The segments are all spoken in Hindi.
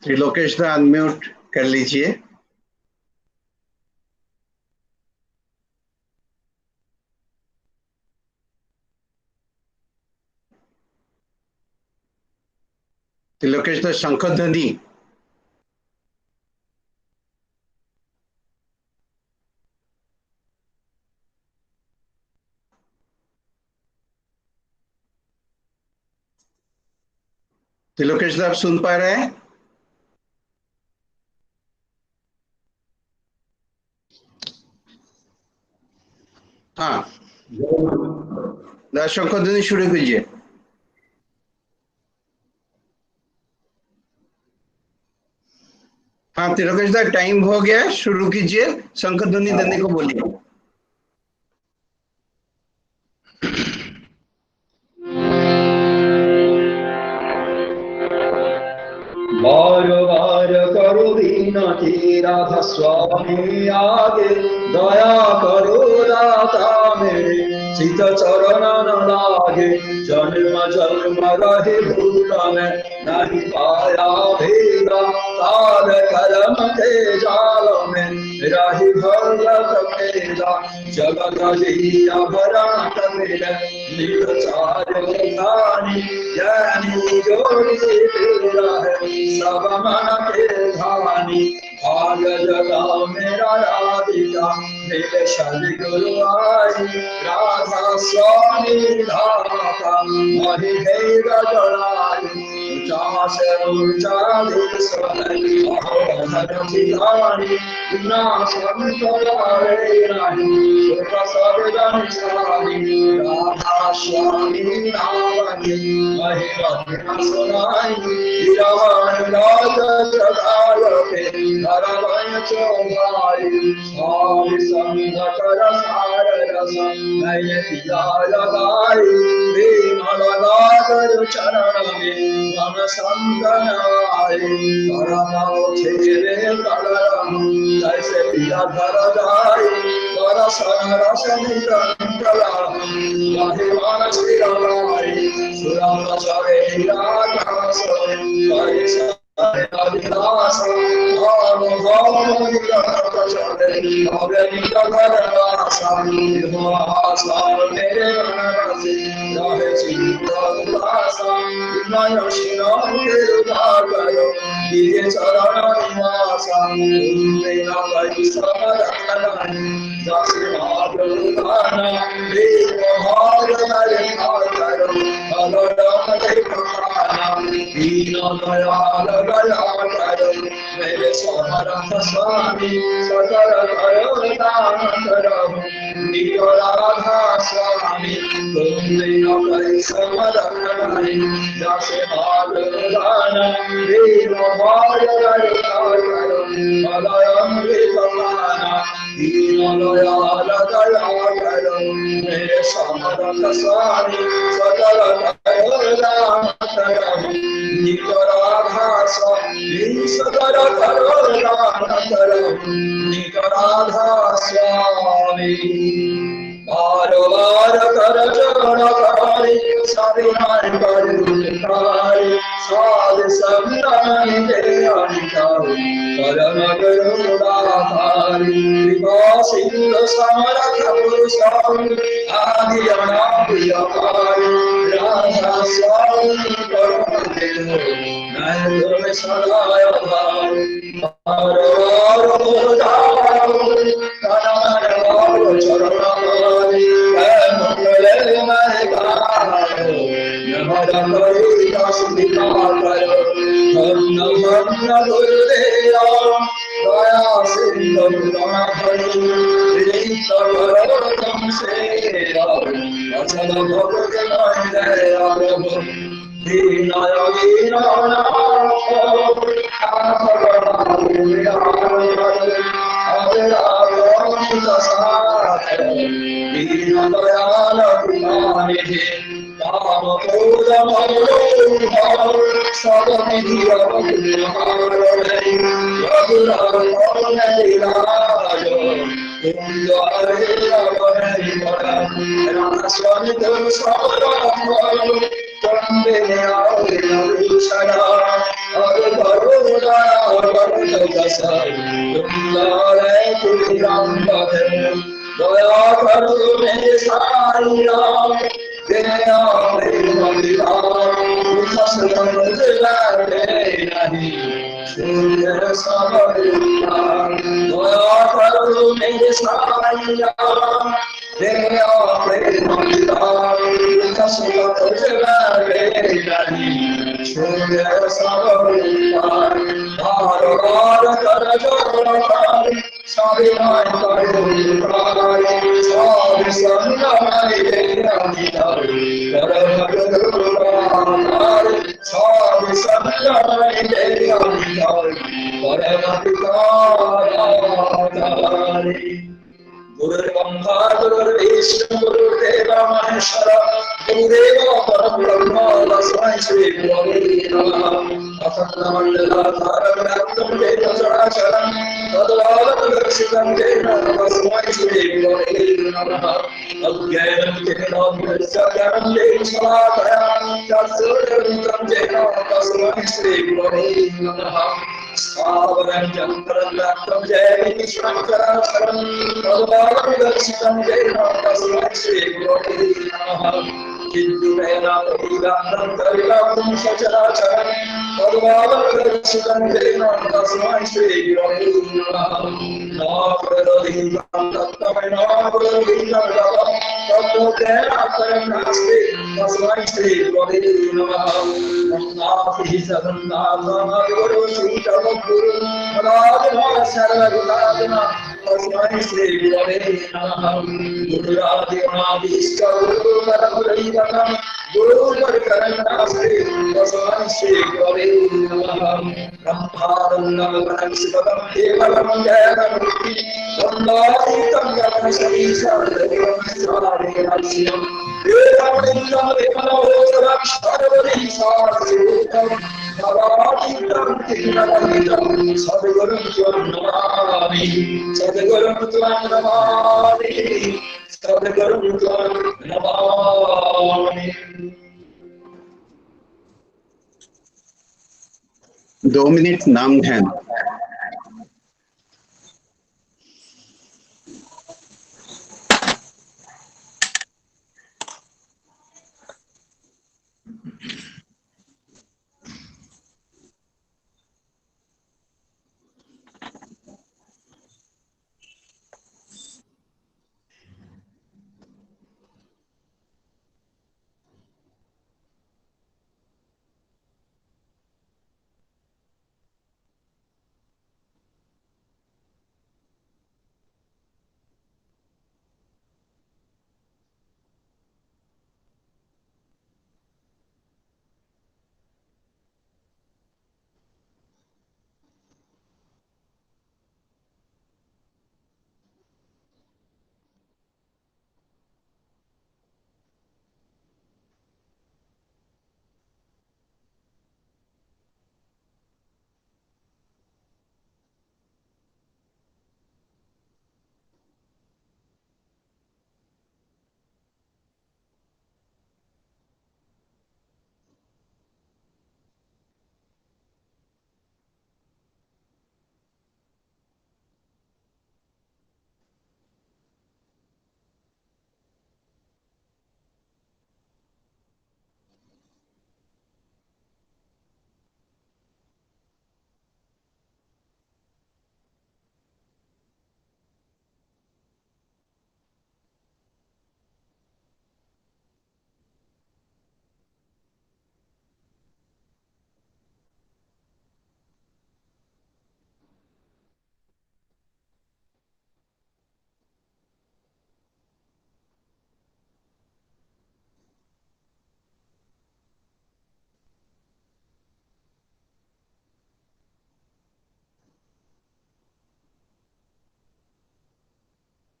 त्रिलोकेश दा अनम्यूट कर लीजिए। त्रिलोकेश दा शंखध्वनि। त्रिलोकेश दा आप सुन पा रहे हैं? हाँ, शंखध्वनि शुरू कीजिए। हाँ त्रिलोकेश दा टाइम हो गया, शुरू कीजिए। शंखध्वनि देने को बोलिए। बार बार करो विनती राधा स्वामी आगे, दया करो दाता मेरे चित चरण न लागे। जन्म जन्म रहे भूल में नहीं पाया भेदा, काल कर्म के जाल में रही भगत मेरा। जगत जिया भरत मेरे निचार ज्ञानी, ज्ञानी जोड़ी तेरा है सब मन के धानी। भाग जगा मेरा राधिका मेरे शनि गुरु आई, राधा स्वामी धाता मही भेद जड़ाई। ऊंचा से ऊंचा देश धरती ना संतरे रानी प्रसाद जन सारी। राधा स्वामी नामी मही भजन सुनाई, रावण राज चढ़ाए नरवण चौराई। स्वामी संग कर सार रस नय पिया लगाई, प्रेम लगाकर चरण में मन संतन आए। करम छेरे कलरम जैसे पिया धर जाए, दर्शन रस निरंतर महिमान शिराए। सुरम चरे राधास अभिलाष भाव भाव निरंत चले अव्यक्त धरवासा। मेरे मन से रहे चित्तवासा, नय शिरों के उदागर दिए चरण निवासा। मेरा कई समरखनाई जस माधुराना, देव भाग नरे भागर अलरम देखना। दीन दयाल दया करो मेरे समर्थ स्वामी, सकल करो दान करो निज राधा स्वामी। तुम बिना कई समरखनाई जस माधुराना, देव भाग नरे भागर अलरम देखना। दीन दयाल दया करो मेरे समर्थ स्वामी, सकल करो दान करो निज राधा स्वामी। सकल करो दान करो निज राधा स्वामी। बार बार कर चरण कारी सविनय कर कारी, साध संतन के अधिकारी परम गुरु दातारी। कृपा सिंधु समरथ पुरुष आदि अनादि अपारी, राधा स्वामी करुण मैं तुम सदाय भारी। बार बार हो जाओ तन मन चरण मारी, मंगल मैं गाओ यमन करी दस करो। धन्य धन्य गुरुदेव दया सिंधु गुणाधरी, प्रीत करो तुमसे अचल भक्त दया प्रभु। दीनाय दीनानाथ दीन दयाल विमाने राम क्रोध ममोह सब निधि अवगुहार। रघुराम इलाज तुम द्वारे अवनि बड़ा, राम स्वामी तुम समर्थ तंबे आए नभूषणा। अब करुणा कसर तुम्हारे तुम बहे दया करो मेरे साईं राम दया प्रेम विधान फसल मुझे नहीं शून्य समर्पण दया करो मेरे साईं राम दया प्रेम विधान फसल मुझे नहीं शून्य समर्पण बार बार कर जोड़कर स्वाभिमान करो स्वामी संगाई परम स्वामी संगाई परम गुरुर्ब्रह्मा गुरुर्विष्णु गुरुर्देवो महेश्वरः गुरुदेवो परब्रह्म तस्मै श्री गुरवे नमः अखण्डमण्डलाकारं वेद चराचरं तद्भावदर्शितं येन तस्मै श्री गुरवे नमः अज्ञानं येन ज्ञानं येन शलाकया तत्सर्वं येन तस्मै श्री गुरवे नमः स्थावरं चन्द्रं रक्तं जयति शङ्करं तद्भावदर्शितं येन तस्मै श्री गुरवे नमः किञ्चिदेन पतिगानं करिलं सचराचरं तद्भावदर्शितं येन तस्मै श्री गुरवे नमः नापरदीनं तत्तमै नापरदीनं तत्तोतेनापरं नास्ति तस्मै श्री गुरवे नमः नास्ति सगन्धातं गुरु श्रीतमगुरु मदात्मा सर्वगुणात्मा तस्मै श्री गुरवे नमः गुरुरादिनादिष्ट गुरुपरमैवतं गुरुपरकरणास्ति तस्मै श्री गुरवे नमः ब्रह्मानन्दं शिवं केवलं जयमुक्ति वन्दातीतं यं सतीशं सारेणास्यं वेदावलितं विमलोचरं सर्वदीशास्यं भवातीतं किङ्करहितं सद्गुरुं त्वं नमामि सद्गुरुं त्वं नमामि सद्गुरुं त्वं नमामि 2 मिनट नाम ध्यान।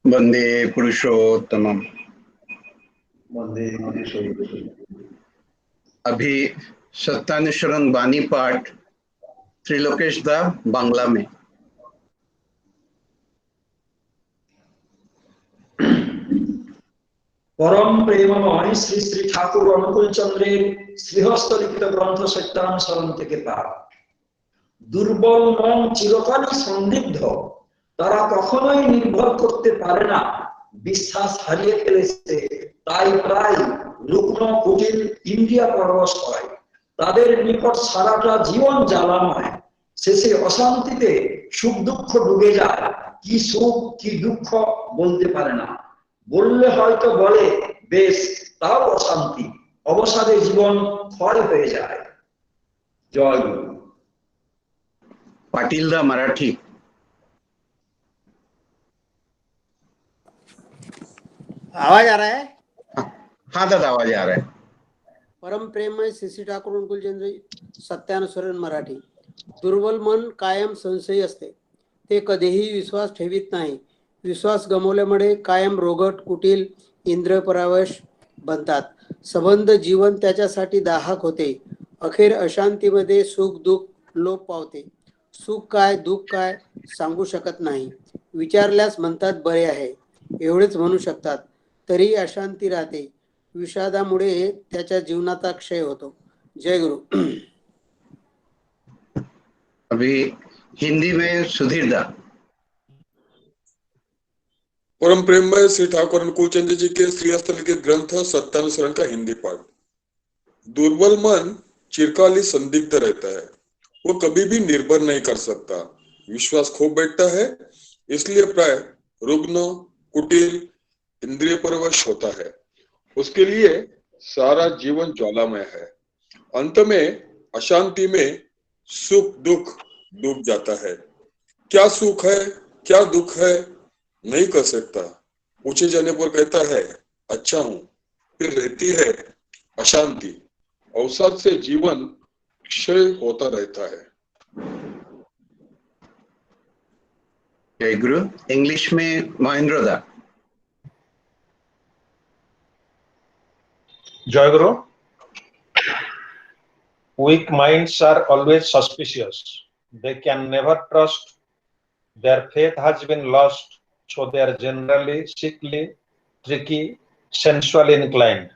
वंदे पुरुषोत्तमम। वंदे पुरुषोत्तमम। अभी सत्यानुसरण वाणी पाठ त्रिलोकेश दा बांग्ला में। परम प्रेममय श्री श्री ठाकुर अनुकूल चंद्रेर श्रीहस्त लिखित ग्रंथ सत्यानुसरण থেকে পাঠ। দুর্বল মন চিরকালই সন্দিগ্ধ, তারা কখনোই নির্ভর করতে পারে না, বিশ্বাস হারিয়ে ফেলেছে, তাই প্রায় রুগ্ন কুটিল ইন্দ্রিয় পরবশ হয়। তাদের নিকট সারাটা জীবন জ্বালাময়, শেষে অশান্তিতে সুখ দুঃখ ডুবে যায়। কি সুখ কি দুঃখ বলতে পারে না, বললে হয়তো বলে বেশ, তাও অশান্তি, অবসাদে জীবন ক্ষয় হয়ে যায়। জয় গুরু। पाटिल दा मराठी। आवाज आ रहा है? हाँ दादा आवाज आ रहा है। परम प्रेममय सीसी ठाकूर अनुकूलचंद सत्यानुसरण मराठी. दुर्बल मन कायम संशयी असते, ते कधीही विश्वास ठेवीत नाही. विश्वास गमावल्यामुळे कायम रोगट कुटील इंद्रिय परावश बनतात. संबंध जीवन त्याच्यासाठी दाहक होते. अखेर अशांतीमध्ये सुख दुःख लोप पावते. सुख काय दुःख काय सांगू शकत नाही. विचारल्यास म्हणतात बरे आहे एवढेच म्हणू शकतात, तरी अशांती राहते. विषादामुळे त्याच्या जीवनाचा क्षय होतो. जय गुरु. अभी हिंदी में सुधीर दा। परम प्रेममय श्री ठाकुर अनुकूलचंद जी के श्री हस्त लिखित ग्रंथ सत्यानुसरण का हिंदी पाठ। दुर्बल मन चिरकाल ही संदिग्ध रहता है, वो कभी भी निर्भर नहीं कर सकता, विश्वास खो बैठता है, इसलिए प्राय रुग्ण कुटिल इंद्रिय परवश होता है। उसके लिए सारा जीवन ज्वालामय है, अंत में अशांति में सुख दुख डूब जाता है। क्या सुख है क्या दुख है नहीं कर सकता, पूछे जाने पर कहता है अच्छा हूं, फिर रहती है अशांति, अवसाद से जीवन क्षय होता रहता है। जय गुरु। इंग्लिश में महेंद्र दा। Jai Guru. Weak minds are always suspicious. They can never trust. Their faith has been lost, so they are generally sickly, tricky, sensually inclined.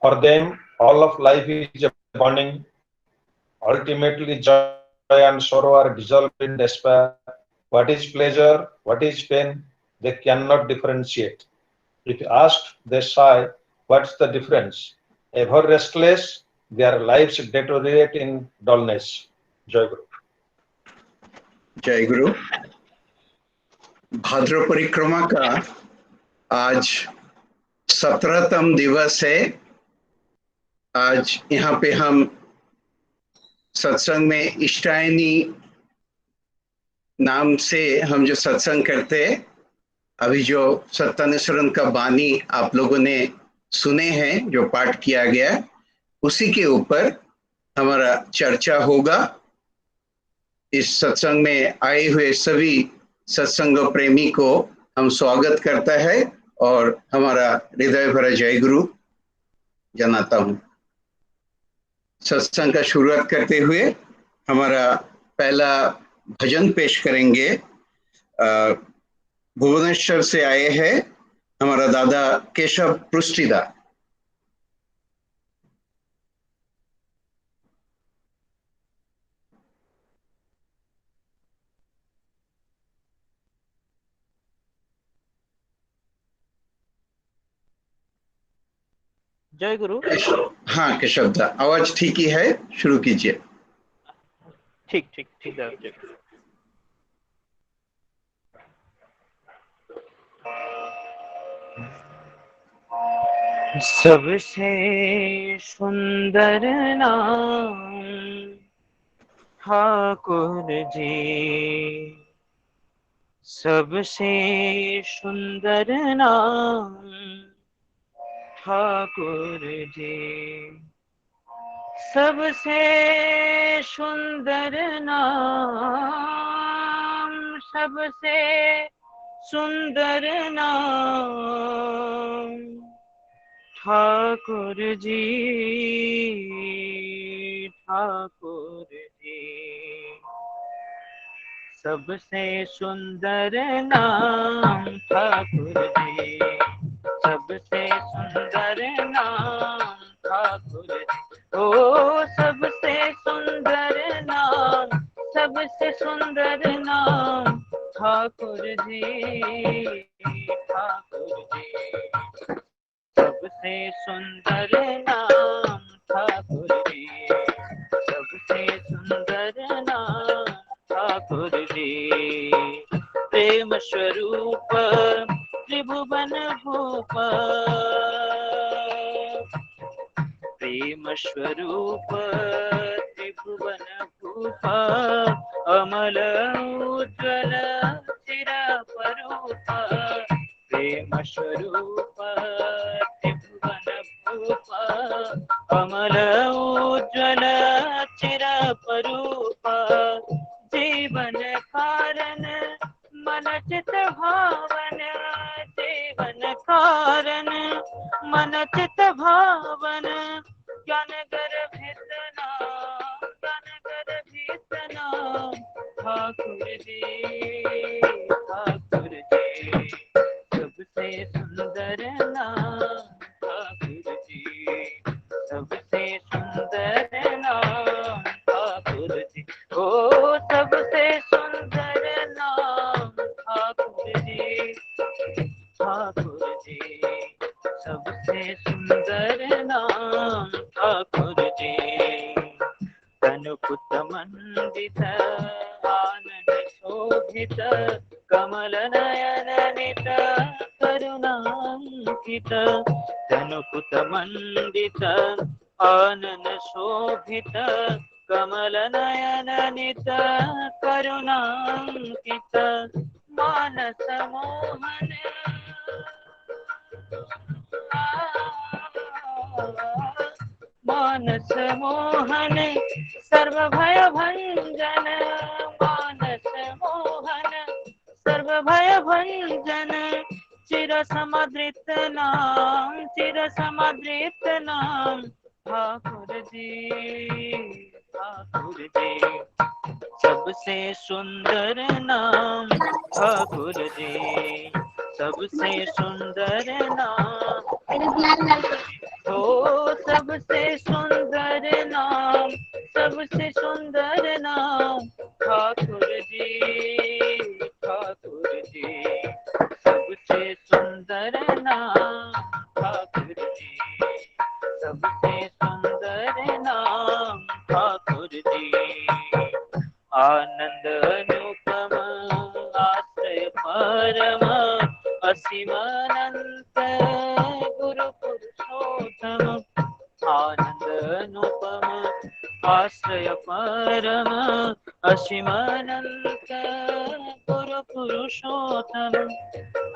For them, all of life is a burning. Ultimately, joy and sorrow are dissolved in despair. What is pleasure? What is pain? They cannot differentiate. If asked, they sigh, what's the difference? Ever restless, their lives deteriorate in dullness. Jai Guru. जय गुरु। भाद्र परिक्रमा का आज 17तम दिवस है। आज यहाँ पे हम सत्संग में इष्टायनी नाम से हम जो सत्संग करते हैं, अभी जो सत्यानुसरण का बानी आप लोगों ने सुने हैं, जो पाठ किया गया, उसी के ऊपर हमारा चर्चा होगा। इस सत्संग में आए हुए सभी सत्संग प्रेमी को हम स्वागत करता है और हमारा हृदय भरा जय गुरु जनाता हूँ। सत्संग का शुरुआत करते हुए हमारा पहला भजन पेश करेंगे। भुवनेश्वर से आए हैं हमारा दादा केशव पृष्टिदा। जय गुरु। हाँ केशव दा, आवाज ठीक ही है, शुरू कीजिए। ठीक ठीक ठीक है। जय गुरु। सबसे सुंदर नाम ठाकुर जी, सबसे सुंदर नाम ठाकुर जी, सबसे सुंदर नाम, सबसे सुंदर नाम ठाकुर जी, ठाकुर जी, सबसे सुंदर नाम ठाकुर जी, सबसे सुंदर नाम ठाकुर जी, ओ सबसे सुंदर नाम, सबसे सुंदर नाम ठाकुर जी, ठाकुर जी। सबसे सुंदर नाम ठाकुर जी, सबसे सुंदर नाम ठाकुर जी। प्रेम स्वरूप त्रिभुवन भूप, प्रेम स्वरूप त्रिभुवन भूप, अमल उज्ज्वल चिरपरूप। प्रेम स्वरूप त्रिभुवन भूप, अमल उज्ज्वल चिरपरूप। जीवन कारण मन चित भावन, जीवन कारण मन चित भावन। ज्ञान गर्भित नाम, ज्ञान गर्भित नाम ठाकुर जी, ठाकुर जी। सबसे सुंदर नाम ठाकुर जी, सबसे सुंदर नाम ठाकुर जी। ओ सबसे सुंदर नाम ठाकुर जी, ठाकुर जी। सबसे सुंदर नाम ठाकुर जी। तनुपुत मंडित आनंद शोभित, कमल नयन नित करुणांकित। तनुपुत मंडित आनंद शोभित, कमल नयन नित करुणांकित। मानस मोहन मानस मोहन सर्व भय भंजन, मानस मोहन सर्व भय भंजन। चिर समादृत नाम, चिर समादृत नाम ठाकुर जी, ठाकुर जी। सबसे सुंदर नाम ठाकुर जी, सबसे सुंदर नाम। ओ सबसे सुंदर नाम, सबसे सुंदर नाम ठाकुर जी, ठाकुर जी। सबसे सुंदर नाम ठाकुर जी, सबसे सुंदर नाम ठाकुर जी। आनंद अनुपम आश्रय परम, असीम अनंत गुरु पुरुषोत्तम। आनंद अनुपम आश्रय परम, असीम अनंत गुरु पुरुषोत्तम।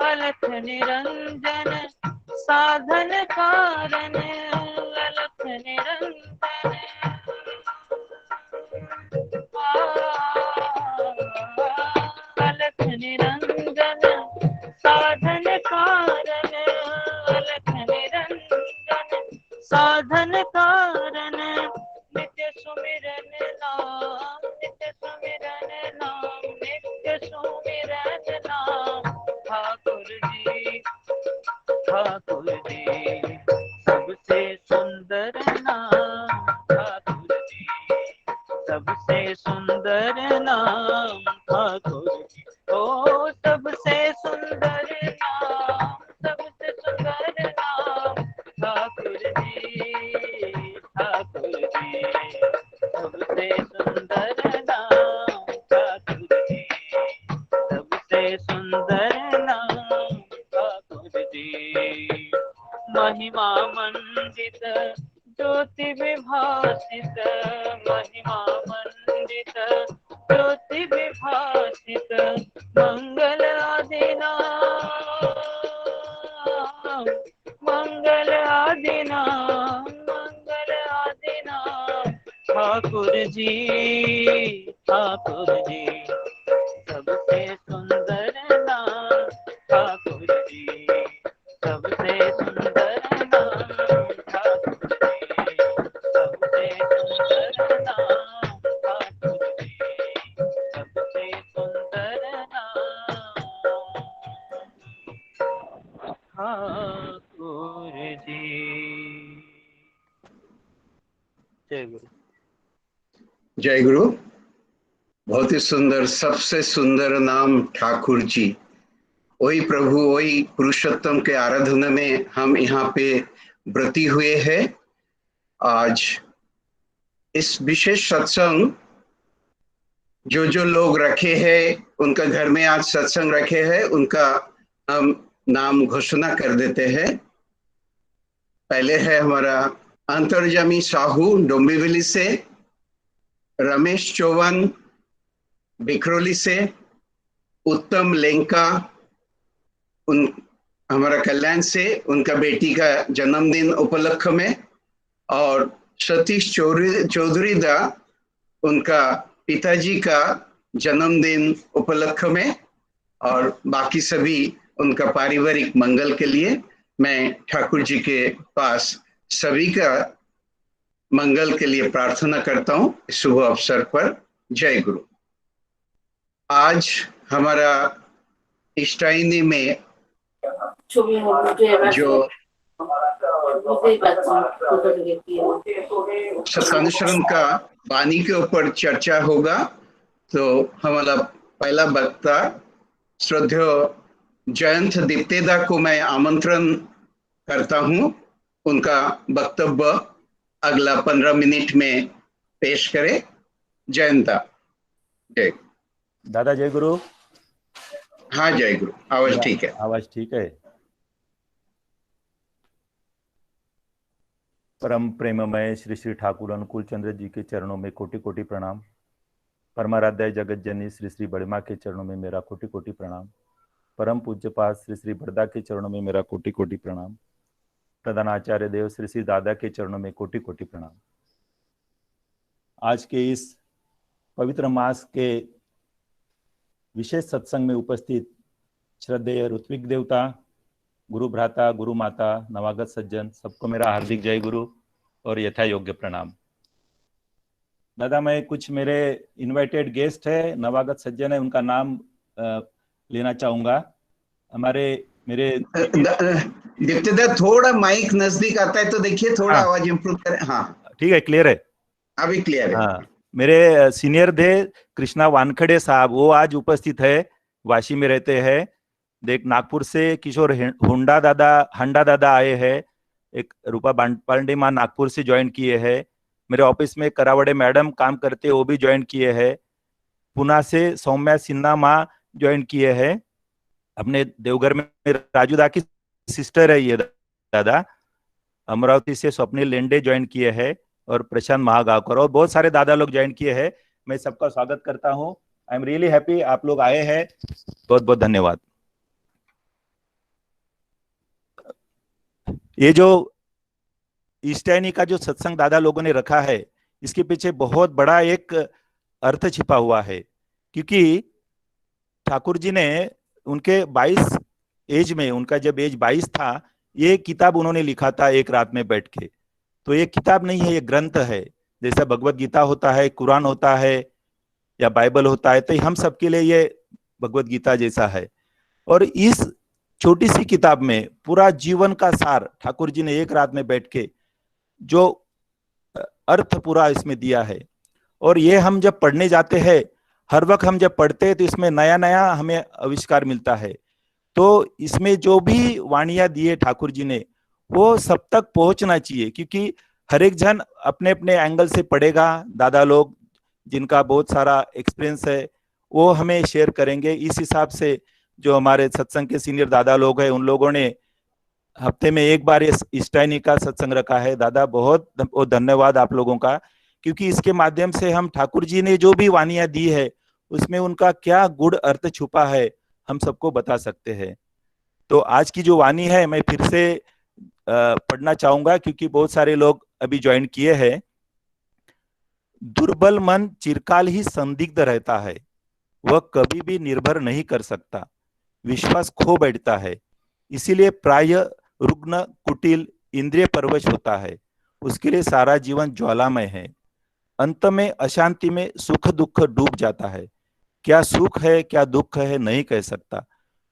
अलख निरंजन साधन कारण, अलख निरंजन अलख निरंजन साधन कारण, अलख निरंजन साधन कारण। नित्य सुमिरन नाम, नित्य सुमिरन नाम, नित्य सुमिरन नाम ठाकुर जी, ठाकुर जी। सबसे सुंदर नाम ठाकुर जी, सबसे सुंदर नाम ठाकुर जी। ओ सबसे सुंदर नाम, सबसे सुंदर नाम ठाकुर जी, ठाकुर जी। सबसे सुंदर नाम ठाकुर जी, सबसे सुंदर नाम ठाकुर जी। महिमा मंडित ज्योति विभासित, महिमा मंडित ज्योति विभासित। मंगल आदि नाम, मंगल आदि नाम, मंगल आदि नाम ठाकुर जी, ठाकुर जी। सबसे सुंदर नाम ठाकुर जी, सबसे सुंदर नाम ठाकुर जी, सबसे सुंदर नाम ठाकुर जी, सबसे सुंदर नाम ठाकुर जी। जय गुरु। जय गुरु। बहुत ही सुंदर, सबसे सुंदर नाम ठाकुर जी। वही प्रभु, वही पुरुषोत्तम के आराधना में हम यहाँ पे व्रती हुए हैं। आज इस विशेष सत्संग जो लोग रखे हैं, उनका घर में आज सत्संग रखे हैं, उनका हम नाम घोषणा कर देते हैं। पहले है हमारा अंतर्जामी साहू डोंबिवली से, रमेश चौहान बिखरोली से, उत्तम लेंका हमारा कल्याण से, उनका बेटी का जन्मदिन उपलक्ष्य में, और सतीश चौधरी दा उनका पिताजी का जन्मदिन उपलक्ष्य में, और बाकी सभी उनका पारिवारिक मंगल के लिए मैं ठाकुर जी के पास सभी का मंगल के लिए प्रार्थना करता हूं शुभ अवसर पर। जय गुरु। आज हमारा इष्टाइनी में जो सत्यानुसरण का वाणी के ऊपर चर्चा होगा, तो हमारा पहला वक्ता श्रद्धेय जयंत दीप्तेदा को मैं आमंत्रण करता हूं, उनका वक्तव्य अगला 15 मिनट में पेश करे। जयंता। जय दादा। जय गुरु। हाँ जय गुरु। आवाज ठीक है? आवाज ठीक है। परम प्रेममय श्री श्री ठाकुर अनुकूल चंद्र जी के चरणों में कोटि कोटि प्रणाम। परमाराध्य जगत जननी श्री श्री बड़मा के चरणों में मेरा कोटि कोटि प्रणाम। परम पूज्य पास श्री श्री बड़दा के चरणों में मेरा कोटि कोटि प्रणाम। प्रधानाचार्य देव श्री श्री दादा के चरणों में कोटि कोटि प्रणाम। आज के इस पवित्र मास के विशेष सत्संग में उपस्थित श्रद्धेय ऋत्विक देवता, गुरु भ्राता, गुरु माता, नवागत सज्जन, सबको मेरा हार्दिक जय गुरु और यथा योग्य प्रणाम। दादा, मैं कुछ मेरे इनवाइटेड गेस्ट है, नवागत सज्जन है, उनका नाम लेना चाहूंगा। मेरे दीप्तिदा थोड़ा माइक नजदीक आता है तो देखिए, थोड़ा आवाज इंप्रूव करें। हाँ ठीक है, क्लियर है? अभी क्लियर है। हाँ, मेरे सीनियर थे कृष्णा वानखड़े साहब, वो आज उपस्थित है, वाशी में रहते हैं। देख, नागपुर से किशोर हंडा दादा आए हैं। एक रूपा पांडे माँ नागपुर से ज्वाइन किए हैं। मेरे ऑफिस में करावड़े मैडम काम करते हैं, वो भी ज्वाइन किए हैं। पुणे से सौम्या सिन्हा माँ ज्वाइन किए हैं। अपने देवघर में राजू दा की सिस्टर है ये दादा। अमरावती से स्वप्निल लेंडे ज्वाइन किए हैं और प्रशांत महागावकर, और बहुत सारे दादा लोग ज्वाइन किए हैं। मैं सबका स्वागत करता हूँ। आई एम रियली हैप्पी आप लोग आए हैं, बहुत बहुत धन्यवाद। ये जो ईस्टाइनी का जो सत्संग दादा लोगों ने रखा है, इसके पीछे बहुत बड़ा एक अर्थ छिपा हुआ है, क्योंकि ठाकुर जी ने उनके 22 एज में, उनका जब एज 22 था, ये किताब उन्होंने लिखा था एक रात में बैठ के। तो ये किताब नहीं है, ये ग्रंथ है। जैसा भगवत गीता होता है, कुरान होता है या बाइबल होता है, तो हम सबके लिए ये भगवत गीता जैसा है। और इस छोटी सी किताब में पूरा जीवन का सार ठाकुर जी ने एक रात में बैठ के जो अर्थ पूरा इसमें दिया है। और ये हम जब पढ़ने जाते हैं, हर वक्त हम जब पढ़ते हैं तो इसमें नया नया हमें आविष्कार मिलता है। तो इसमें जो भी वाणियां दिए ठाकुर जी ने, वो सब तक पहुंचना चाहिए, क्योंकि हर एक जन अपने अपने एंगल से पढ़ेगा। दादा लोग जिनका बहुत सारा एक्सपीरियंस है, वो हमें शेयर करेंगे। इस हिसाब से जो हमारे सत्संग के सीनियर दादा लोग हैं, उन लोगों ने हफ्ते में एक बार इस ईस्टाइनी का सत्संग रखा है। दादा बहुत धन्यवाद आप लोगों का, क्योंकि इसके माध्यम से हम ठाकुर जी ने जो भी वाणियां दी है, उसमें उनका क्या गूढ़ अर्थ छुपा है, हम सबको बता सकते हैं। तो आज की जो वाणी है, मैं फिर से पढ़ना चाहूंगा, क्योंकि बहुत सारे लोग अभी ज्वाइन किए हैं। दुर्बल मन चिरकाल ही संदिग्ध रहता है, वह कभी भी निर्भर नहीं कर सकता, विश्वास खो बैठता है, इसीलिए प्राय रुग्ण, कुटिल, इंद्रिय परवश होता है। उसके लिए सारा जीवन ज्वालामय है। अंत में अशांति में सुख दुख डूब जाता है। क्या सुख है क्या दुख है नहीं कह सकता।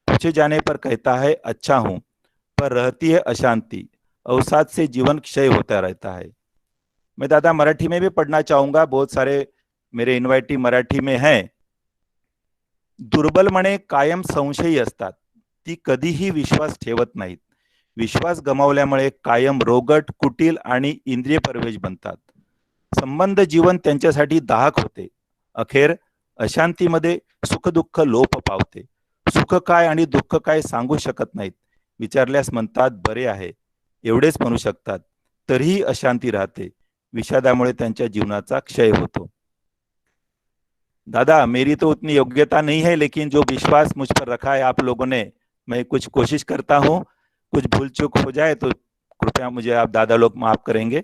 पूछे जाने पर कहता है अच्छा हूं, पर रहती है अशांति। अवसाद से जीवन क्षय होता रहता है। मैं दादा मराठी में भी पढ़ना चाहूंगा, बहुत सारे मेरे इन्वायटी मराठी में है, दुर्बल मने कायम संशयी असतात, ती कधीही विश्वास ठेवत नाहीत. विश्वास गमावल्यामुळे कायम रोगट, कुटील आणि इंद्रिय परवेश बनतात. संबंध जीवन त्यांच्यासाठी दाहक होते. अखेर अशांतीमध्ये सुखदुःख लोप पावते. सुख काय आणि दुःख काय सांगू शकत नाहीत. विचारल्यास म्हणतात बरे आहे, एवढेच म्हणू शकतात. तरीही अशांती राहते. विषादामुळे त्यांच्या जीवनाचा क्षय होतो. दादा, मेरी तो उतनी योग्यता नहीं है, लेकिन जो विश्वास मुझ पर रखा है आप लोगों ने, मैं कुछ कोशिश करता हूँ. कुछ भूल चूक हो जाए तो कृपया मुझे आप दादा लोग माफ करेंगे.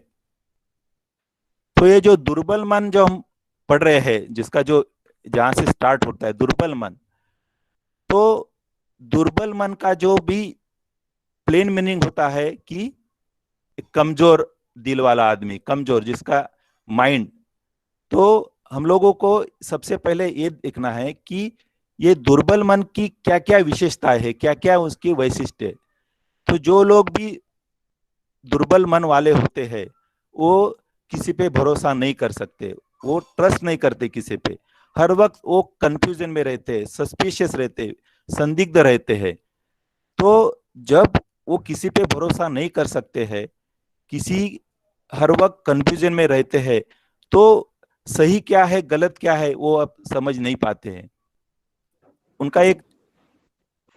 तो ये जो दुर्बल मन जो हम पढ़ रहे हैं, जिसका जो जहां से स्टार्ट होता है दुर्बल मन, तो दुर्बल मन का जो भी प्लेन मीनिंग होता है कि कमजोर दिल वाला आदमी, कमजोर जिसका माइंड. तो हम लोगों को सबसे पहले ये देखना है कि ये दुर्बल मन की क्या क्या विशेषताएं है, क्या क्या उसकी वैशिष्ट्य है. तो जो लोग भी दुर्बल मन वाले होते हैं वो किसी पे भरोसा नहीं कर सकते, वो ट्रस्ट नहीं करते किसी पे. हर वक्त वो कंफ्यूजन में रहते हैं, सस्पिशियस रहते, संदिग्ध रहते हैं. तो जब वो किसी पे भरोसा नहीं कर सकते हैं, किसी हर वक्त कंफ्यूजन में रहते हैं, तो सही क्या है गलत क्या है वो अब समझ नहीं पाते हैं. उनका एक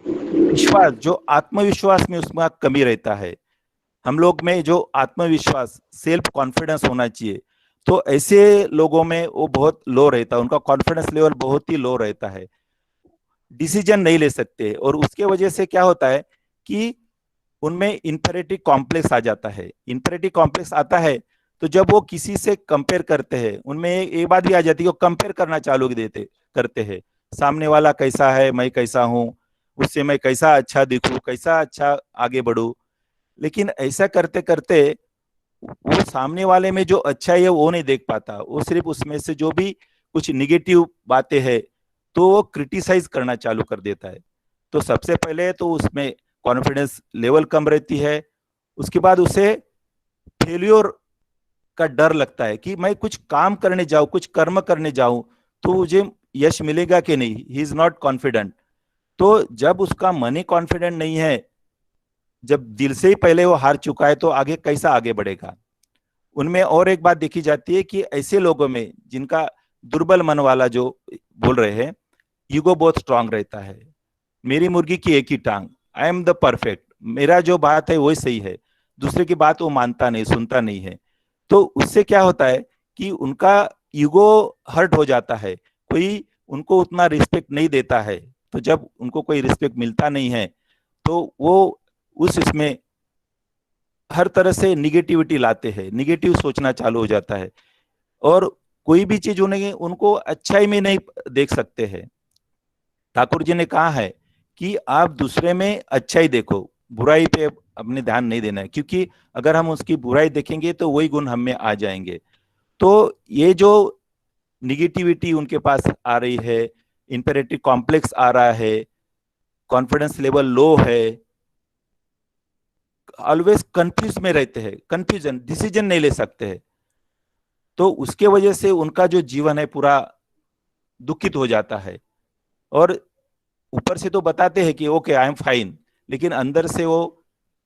विश्वास, जो आत्मविश्वास में उसमें कमी रहता है. हम लोग में जो आत्मविश्वास, सेल्फ कॉन्फिडेंस होना चाहिए, तो ऐसे लोगों में वो बहुत लो रहता है. उनका कॉन्फिडेंस लेवल बहुत ही लो रहता है, डिसीजन नहीं ले सकते. और उसके वजह से क्या होता है कि उनमें इंफेरिटी कॉम्प्लेक्स आ जाता है. इंफेरिटी कॉम्प्लेक्स आता है तो जब वो किसी से कंपेयर करते हैं, उनमें एक बात भी आ जाती है, वो कंपेयर करना चालू करते हैं. सामने वाला कैसा है, मैं कैसा हूं, उससे मैं कैसा अच्छा दिखूं, कैसा अच्छा आगे बढ़ूं. लेकिन ऐसा करते करते वो सामने वाले में जो अच्छा है वो नहीं देख पाता. वो सिर्फ उसमें से जो भी कुछ निगेटिव बातें हैं तो वो क्रिटिसाइज करना चालू कर देता है. तो सबसे पहले तो उसमें कॉन्फिडेंस लेवल कम रहती है. उसके बाद उसे फेल्योर का डर लगता है कि मैं कुछ काम करने जाऊं, कुछ कर्म करने जाऊं तो मुझे यश मिलेगा कि नहीं. He is not confident. तो जब उसका मन ही कॉन्फिडेंट नहीं है, जब दिल से ही पहले वो हार चुका है, तो आगे कैसा आगे बढ़ेगा. उनमें और एक बात देखी जाती है कि ऐसे लोगों में जिनका दुर्बल मन वाला जो बोल रहे हैं, ईगो बहुत स्ट्रांग रहता है. मेरी मुर्गी की एक ही टांग, आई एम द परफेक्ट, मेरा जो बात है वही सही है, दूसरे की बात वो मानता नहीं, सुनता नहीं है. तो उससे क्या होता है कि उनका ईगो हर्ट हो जाता है. कोई उनको उतना रिस्पेक्ट नहीं देता है, तो जब उनको कोई रिस्पेक्ट मिलता नहीं है तो वो उस इसमें हर तरह से निगेटिविटी लाते हैं, निगेटिव सोचना चालू हो जाता है. और कोई भी चीज उनको अच्छाई में नहीं देख सकते हैं. ठाकुर जी ने कहा है कि आप दूसरे में अच्छाई देखो, बुराई पे अपने ध्यान नहीं देना है, क्योंकि अगर हम उसकी बुराई देखेंगे तो वही गुण हम में आ जाएंगे. तो ये जो निगेटिविटी उनके पास आ रही है, इंफेरिटी कॉम्प्लेक्स आ रहा है, कॉन्फिडेंस लेवल लो है, ऑलवेज कंफ्यूज में रहते हैं, कंफ्यूजन, डिसीजन नहीं ले सकते हैं, तो उसके वजह से उनका जो जीवन है पूरा दुखित हो जाता है. और ऊपर से तो बताते हैं कि ओके आई एम फाइन, लेकिन अंदर से वो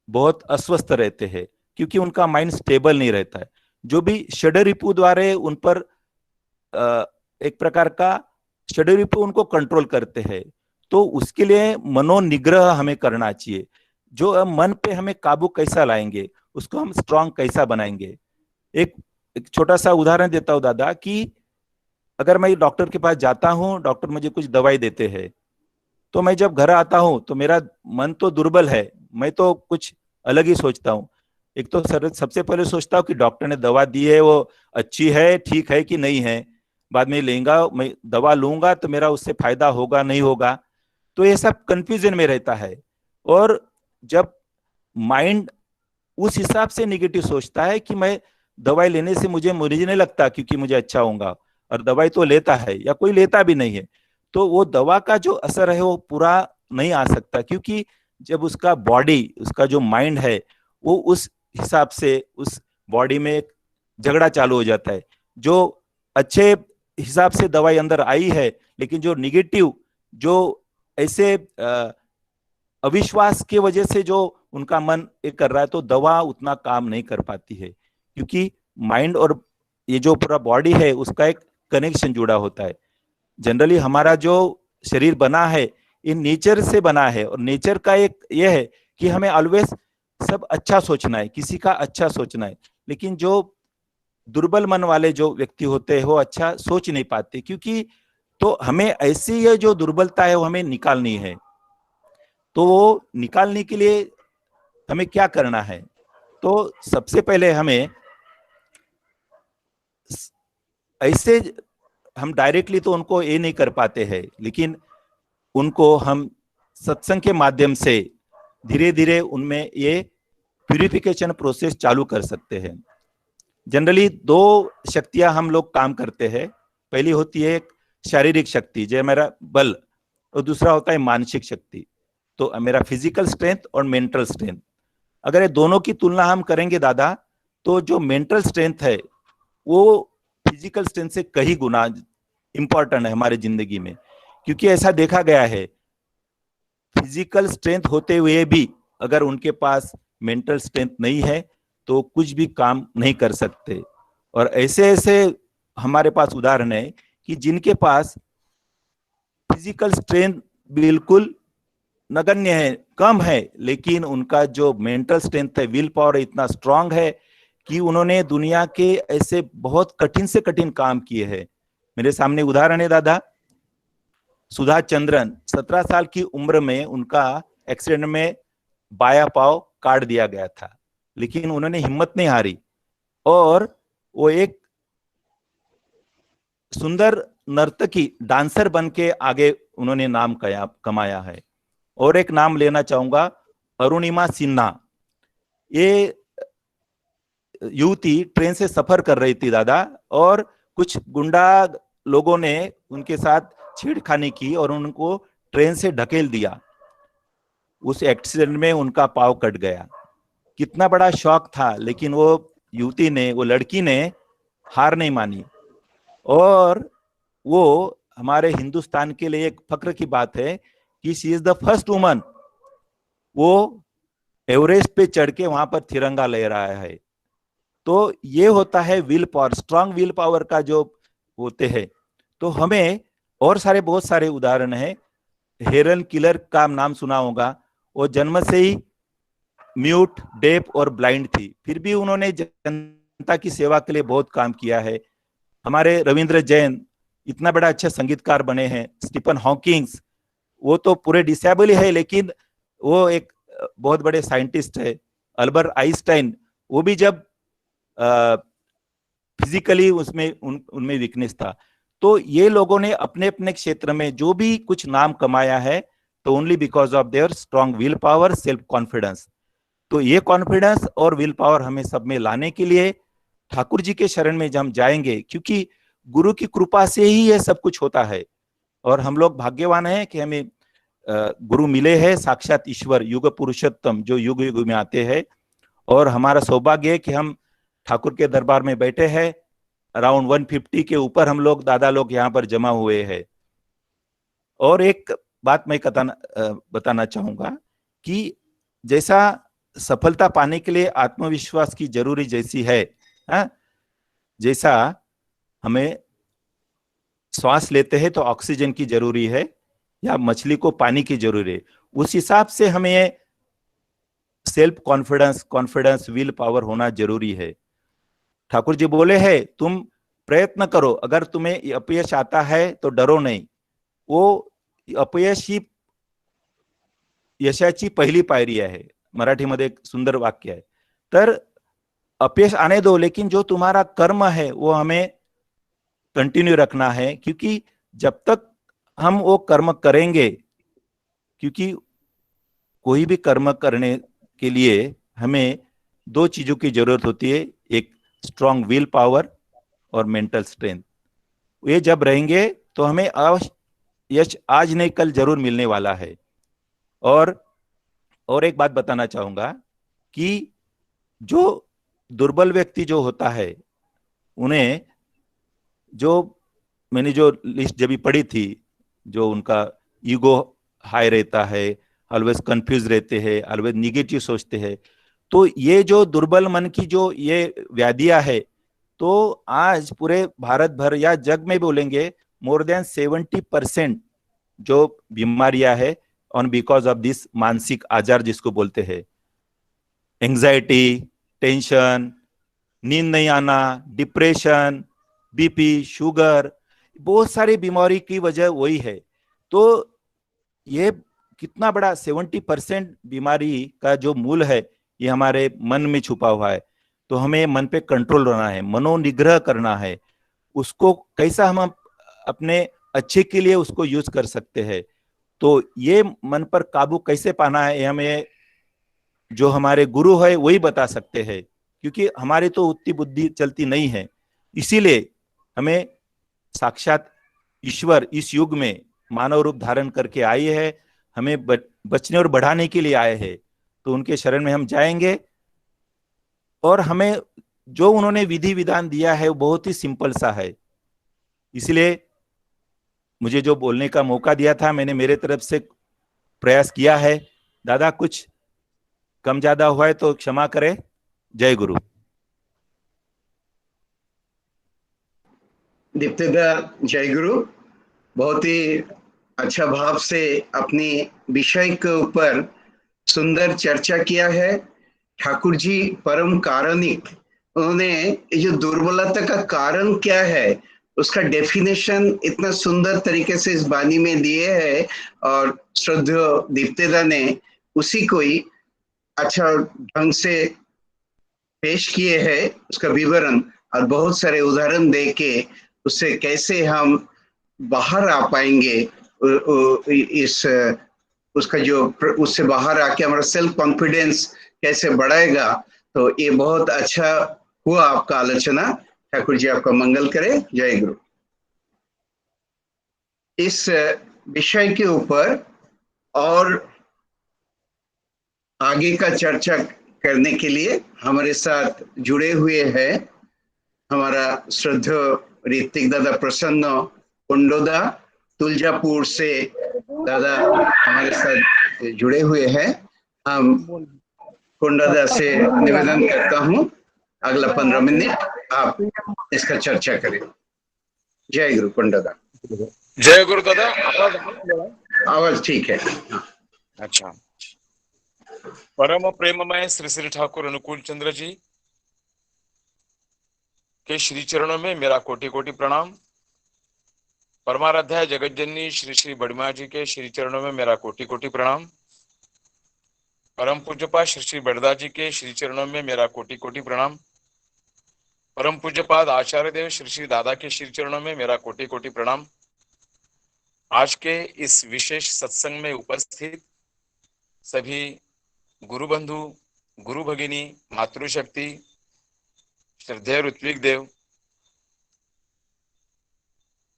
बहुत अस्वस्थ रहते हैं, क्योंकि उनका माइंड स्टेबल नहीं रहता है. जो भी षड्रिपु द्वारा उन पर एक प्रकार का षड्रिपु उनको कंट्रोल करते हैं, तो उसके लिए मनोनिग्रह हमें करना चाहिए. जो मन पे हमें काबू कैसा लाएंगे, उसको हम स्ट्रांग कैसा बनाएंगे. एक छोटा सा उदाहरण देता हूं दादा, कि अगर मैं डॉक्टर के पास जाता हूं, डॉक्टर मुझे कुछ दवाई देते हैं, तो मैं जब घर आता हूं तो मेरा मन तो दुर्बल है, मैं तो कुछ अलग ही सोचता हूं. एक तो सबसे पहले सोचता हूं कि डॉक्टर ने दवा दी है वो अच्छी है, ठीक है कि नहीं है. बाद में लेंगा, मैं दवा लूंगा तो मेरा उससे फायदा होगा नहीं होगा. तो ये सब कंफ्यूजन में रहता है. और जब माइंड उस हिसाब से निगेटिव सोचता है कि मैं दवाई लेने से मुझे नहीं लगता क्योंकि मुझे अच्छा होगा, और दवाई तो लेता है या कोई लेता भी नहीं है, तो वो दवा का जो असर है वो पूरा नहीं आ सकता, क्योंकि जब उसका बॉडी, उसका जो माइंड है वो उस हिसाब से उस बॉडी में झगड़ा चालू हो जाता है. जो अच्छे हिसाब से दवाई अंदर आई है, लेकिन जो निगेटिव, जो ऐसे अविश्वास के वजह से जो उनका मन ये कर रहा है, तो दवा उतना काम नहीं कर पाती है, क्योंकि माइंड और ये जो पूरा बॉडी है उसका एक कनेक्शन जुड़ा होता है। जनरली हमारा जो शरीर बना है ये नेचर से बना है, और नेचर का एक ये है कि हमें ऑलवेज सब अच्छा सोचना है, किसी का अच्छा सोचना है। लेकिन जो दुर्बल मन वाले जो व्यक्ति होते हैं वो अच्छा सोच नहीं पाते, क्योंकि तो हमें ऐसी ये जो दुर्बलता है वो हमें निकालनी है। तो वो निकालने के लिए हमें क्या करना है? तो सबसे पहले हमें ऐसे, हम डायरेक्टली तो उनको ये नहीं कर पाते हैं, लेकिन उनको हम सत्संग के माध्यम से धीरे धीरे उनमें ये प्यूरिफिकेशन प्रोसेस चालू कर सकते हैं। जनरली दो शक्तियां हम लोग काम करते हैं। पहली होती है शारीरिक शक्ति, जो मेरा बल, और दूसरा होता है मानसिक शक्ति, तो मेरा फिजिकल स्ट्रेंथ और मेंटल स्ट्रेंथ। अगर ये दोनों की तुलना हम करेंगे दादा, तो जो मेंटल स्ट्रेंथ है वो फिजिकल स्ट्रेंथ से कई गुना इंपॉर्टेंट है हमारे जिंदगी में, क्योंकि ऐसा देखा गया है फिजिकल स्ट्रेंथ होते हुए भी अगर उनके पास मेंटल स्ट्रेंथ नहीं है तो कुछ भी काम नहीं कर सकते। और ऐसे ऐसे हमारे पास उदाहरण है कि जिनके पास फिजिकल स्ट्रेंथ बिल्कुल नगण्य है, कम है, लेकिन उनका जो मेंटल स्ट्रेंथ है, विल पावर इतना स्ट्रांग है कि उन्होंने दुनिया के ऐसे बहुत कठिन से कठिन काम किए हैं। मेरे सामने उदाहरण है दादा, सुधा चंद्रन, 17 साल की उम्र में उनका एक्सीडेंट में बाया पाव काट दिया गया था, लेकिन उन्होंने हिम्मत नहीं हारी और वो एक सुंदर नर्तकी, डांसर बन के आगे उन्होंने नाम कमाया है। और एक नाम लेना चाहूंगा, अरुणिमा सिन्हा। ये युवती ट्रेन से सफर कर रही थी दादा, और कुछ गुंडा लोगों ने उनके साथ छेड़खानी की और उनको ट्रेन से ढकेल दिया। उस एक्सीडेंट में उनका पाँव कट गया। कितना बड़ा शौक था, लेकिन वो युवती ने, वो लड़की ने हार नहीं मानी। और वो हमारे हिंदुस्तान के लिए एक फक्र की बात है कि she is the first woman, वो एवरेस्ट पे चढ़ के वहां पर तिरंगा लहरा है। तो ये होता है will power, strong will power का जो होते हैं। तो हमें और सारे बहुत सारे उदाहरण है। हेरन किलर का नाम सुना होगा, वो जन्म से ही म्यूट, डेफ और ब्लाइंड थी, फिर भी उन्होंने जनता की सेवा के लिए बहुत काम किया है। हमारे रविंद्र जैन इतना बड़ा अच्छा संगीतकार बने हैं। स्टीफन हॉकिंग्स, वो तो पूरे डिसेबल ही है, लेकिन वो एक बहुत बड़े साइंटिस्ट है। अल्बर्ट आइंस्टाइन, वो भी जब फिजिकली उसमें उनमें वीकनेस था। तो ये लोगों ने अपने अपने क्षेत्र में जो भी कुछ नाम कमाया है, तो only because of their strong will power, self confidence. तो ये कॉन्फिडेंस और विल पावर हमें सब में लाने के लिए ठाकुर जी के शरण में जब हम जाएंगे, क्योंकि गुरु की कृपा से ही ये सब कुछ होता है। और हम लोग भाग्यवान हैं कि हमें गुरु मिले हैं, साक्षात ईश्वर, युग पुरुषोत्तम, जो युग युग में आते हैं। और हमारा सौभाग्य है कि हम ठाकुर के दरबार में बैठे हैं। अराउंड 150 के ऊपर हम लोग, दादा लोग यहाँ पर जमा हुए हैं। और एक बात मैं बताना चाहूंगा कि जैसा सफलता पाने के लिए आत्मविश्वास की जरूरी जैसी है, जैसा हमें श्वास लेते हैं तो ऑक्सीजन की जरूरी है, या मछली को पानी की जरूरी है, उस हिसाब से हमें सेल्फ कॉन्फिडेंस, विल पावर होना जरूरी है। ठाकुर जी बोले हैं, तुम प्रयत्न करो, अगर तुम्हें अपयश आता है तो डरो नहीं। वो अपयश ही यशाची पहिली पायरी आहे, मराठीमध्ये एक सुंदर वाक्य है। तर अपयश आने दो, लेकिन जो तुम्हारा कर्म है वो हमें कंटिन्यू रखना है, क्योंकि जब तक हम वो कर्म करेंगे, क्योंकि कोई भी कर्म करने के लिए हमें दो चीजों की जरूरत होती है, एक स्ट्रॉन्ग विल पावर और मेंटल स्ट्रेंथ। ये जब रहेंगे तो हमें यश आज नहीं कल जरूर मिलने वाला है। और एक बात बताना चाहूंगा कि जो दुर्बल व्यक्ति जो होता है, उन्हें जो मैंने जो लिस्ट जब भी पढ़ी थी, जो उनका ईगो हाई रहता है, ऑलवेज कंफ्यूज रहते हैं, ऑलवेज निगेटिव सोचते हैं, तो ये जो दुर्बल मन की जो ये व्याधियां है, तो आज पूरे भारत भर या जग में बोलेंगे मोर देन 70% जो बीमारियां है ऑन बिकॉज ऑफ दिस मानसिक आजार जिसको बोलते हैं, एंजाइटी, टेंशन, नींद नहीं आना, डिप्रेशन, बीपी, शुगर, बहुत सारी बीमारी की वजह वही है। तो ये कितना बड़ा 70% बीमारी का जो मूल है ये हमारे मन में छुपा हुआ है। तो हमें मन पे कंट्रोल रहना है, मनोनिग्रह करना है, उसको कैसा हम अपने अच्छे के लिए उसको यूज कर सकते हैं। तो ये मन पर काबू कैसे पाना है, हमें जो हमारे गुरु है वही बता सकते हैं, क्योंकि हमारी तो उतनी बुद्धि चलती नहीं है। इसीलिए हमें साक्षात ईश्वर इस युग में मानव रूप धारण करके आई है, हमें बचने और बढ़ाने के लिए आए हैं। तो उनके शरण में हम जाएंगे, और हमें जो उन्होंने विधि विधान दिया है वो बहुत ही सिंपल सा है। इसलिए मुझे जो बोलने का मौका दिया था, मैंने मेरे तरफ से प्रयास किया है। दादा कुछ कम ज्यादा हुआ है तो क्षमा करें। जय गुरु। दीप्तिदा, जय गुरु। बहुत ही अच्छा भाव से अपनी विषय के ऊपर सुंदर चर्चा किया है। ठाकुर जी परम कारणिक, उन्होंने ये जो दुर्बलता का कारण क्या है उसका डेफिनेशन इतना सुंदर तरीके से इस वाणी में दिए है, और श्रद्धेय दीप्तिदा ने उसी को ही अच्छा ढंग से पेश किए हैं, उसका विवरण और बहुत सारे उदाहरण दे के उससे कैसे हम बाहर आ पाएंगे, इस उसका जो उससे बाहर आके हमारा सेल्फ कॉन्फिडेंस कैसे बढ़ाएगा। तो ये बहुत अच्छा हुआ आपका आलोचना। ठाकुर जी आपका मंगल करे। जय गुरु। इस विषय के ऊपर और आगे का चर्चा करने के लिए हमारे साथ जुड़े हुए हैं हमारा श्रद्धेय ऋतिक दादा प्रसन्न कुंडोदा, तुलजापुर से दादा हमारे साथ जुड़े हुए हैं। हम कुंडोदा से निवेदन करता हूं अगला 15 मिनट आप इसका चर्चा करें। जय गुरु। कुंडोदा। जय गुरु दादा। आवाज ठीक है? अच्छा। परम प्रेममय श्री श्री ठाकुर अनुकूल चंद्र जी के श्री चरणों में मेरा कोटि कोटि प्रणाम। परमाराध्याय जगत जननी श्री श्री बड़मा जी के श्री चरणों में मेरा कोटि कोटि प्रणाम। परम पूज्यपाद श्री श्री बड़दा जी के श्री चरणों में मेरा कोटि कोटि प्रणाम। परम पूज्यपाद आचार्य देव श्री श्री दादा के श्री चरणों में मेरा कोटि कोटि प्रणाम। आज के इस विशेष सत्संग में उपस्थित सभी गुरु बंधु, गुरु भगिनी, मातृशक्ति, श्रद्धेय ऋत्विक देव,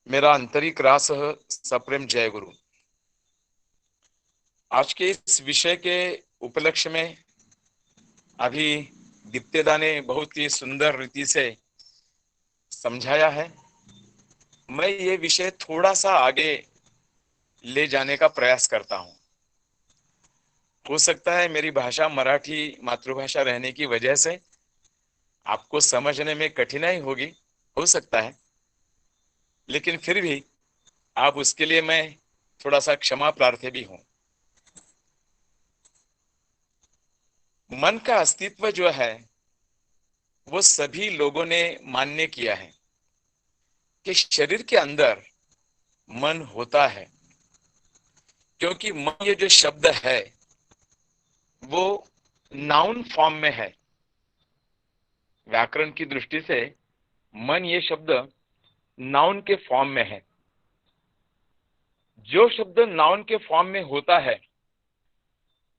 मेरा आंतरिक रास सप्रेम जय गुरु। आज के इस विषय के उपलक्ष्य में अभी दीप्तिदा ने बहुत ही सुंदर रीति से समझाया है। मैं ये विषय थोड़ा सा आगे ले जाने का प्रयास करता हूं। हो सकता है मेरी भाषा मराठी मातृभाषा रहने की वजह से आपको समझने में कठिनाई होगी, हो सकता है, लेकिन फिर भी आप उसके लिए मैं थोड़ा सा क्षमा प्रार्थी भी हूं। मन का अस्तित्व जो है वो सभी लोगों ने मान्य किया है कि शरीर के अंदर मन होता है, क्योंकि मन ये जो शब्द है वो नाउन फॉर्म में है। व्याकरण की दृष्टि से मन ये शब्द नाउन के फॉर्म में है। जो शब्द नाउन के फॉर्म में होता है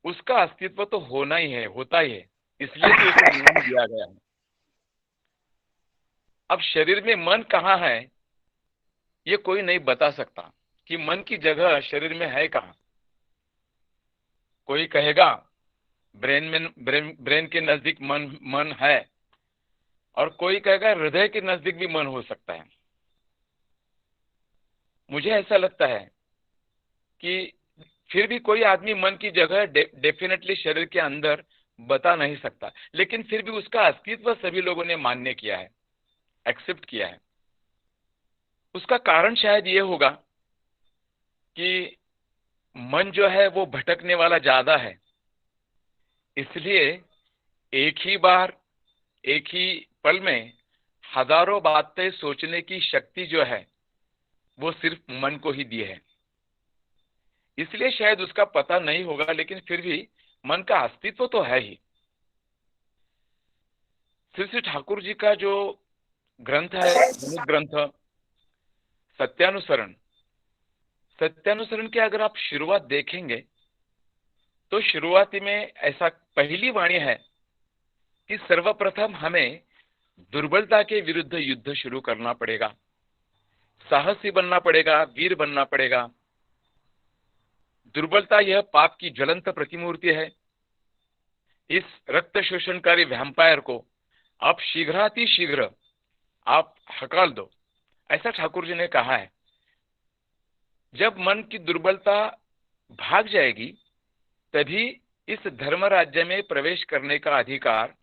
उसका अस्तित्व तो होना ही है, होता ही है, इसलिए तो उसे नाम दिया गया है। अब शरीर में मन कहाँ है ये कोई नहीं बता सकता कि मन की जगह शरीर में है कहाँ। कोई कहेगा ब्रेन के नजदीक मन है, और कोई कहेगा हृदय के नजदीक भी मन हो सकता है। मुझे ऐसा लगता है कि फिर भी कोई आदमी मन की जगह डेफिनेटली शरीर के अंदर बता नहीं सकता, लेकिन फिर भी उसका अस्तित्व सभी लोगों ने मान्य किया है, एक्सेप्ट किया है। उसका कारण शायद ये होगा कि मन जो है वो भटकने वाला ज्यादा है, इसलिए एक ही बार एक ही पल में हजारों बातें सोचने की शक्ति जो है वो सिर्फ मन को ही दी है। इसलिए शायद उसका पता नहीं होगा, लेकिन फिर भी मन का अस्तित्व तो है ही। श्री श्री ठाकुर जी का जो ग्रंथ है, ग्रंथ सत्यानुसरण, सत्यानुसरण की अगर आप शुरुआत देखेंगे तो शुरुआती में ऐसा पहली वाणी है कि सर्वप्रथम हमें दुर्बलता के विरुद्ध युद्ध शुरू करना पड़ेगा, साहसी बनना पड़ेगा, वीर बनना पड़ेगा। दुर्बलता यह पाप की ज्वलंत प्रतिमूर्ति है। इस रक्त शोषणकारी वैम्पायर को आप शीघ्रातिशीघ्र आप हकाल दो, ऐसा ठाकुर जी ने कहा है। जब मन की दुर्बलता भाग जाएगी तभी इस धर्म राज्य में प्रवेश करने का अधिकार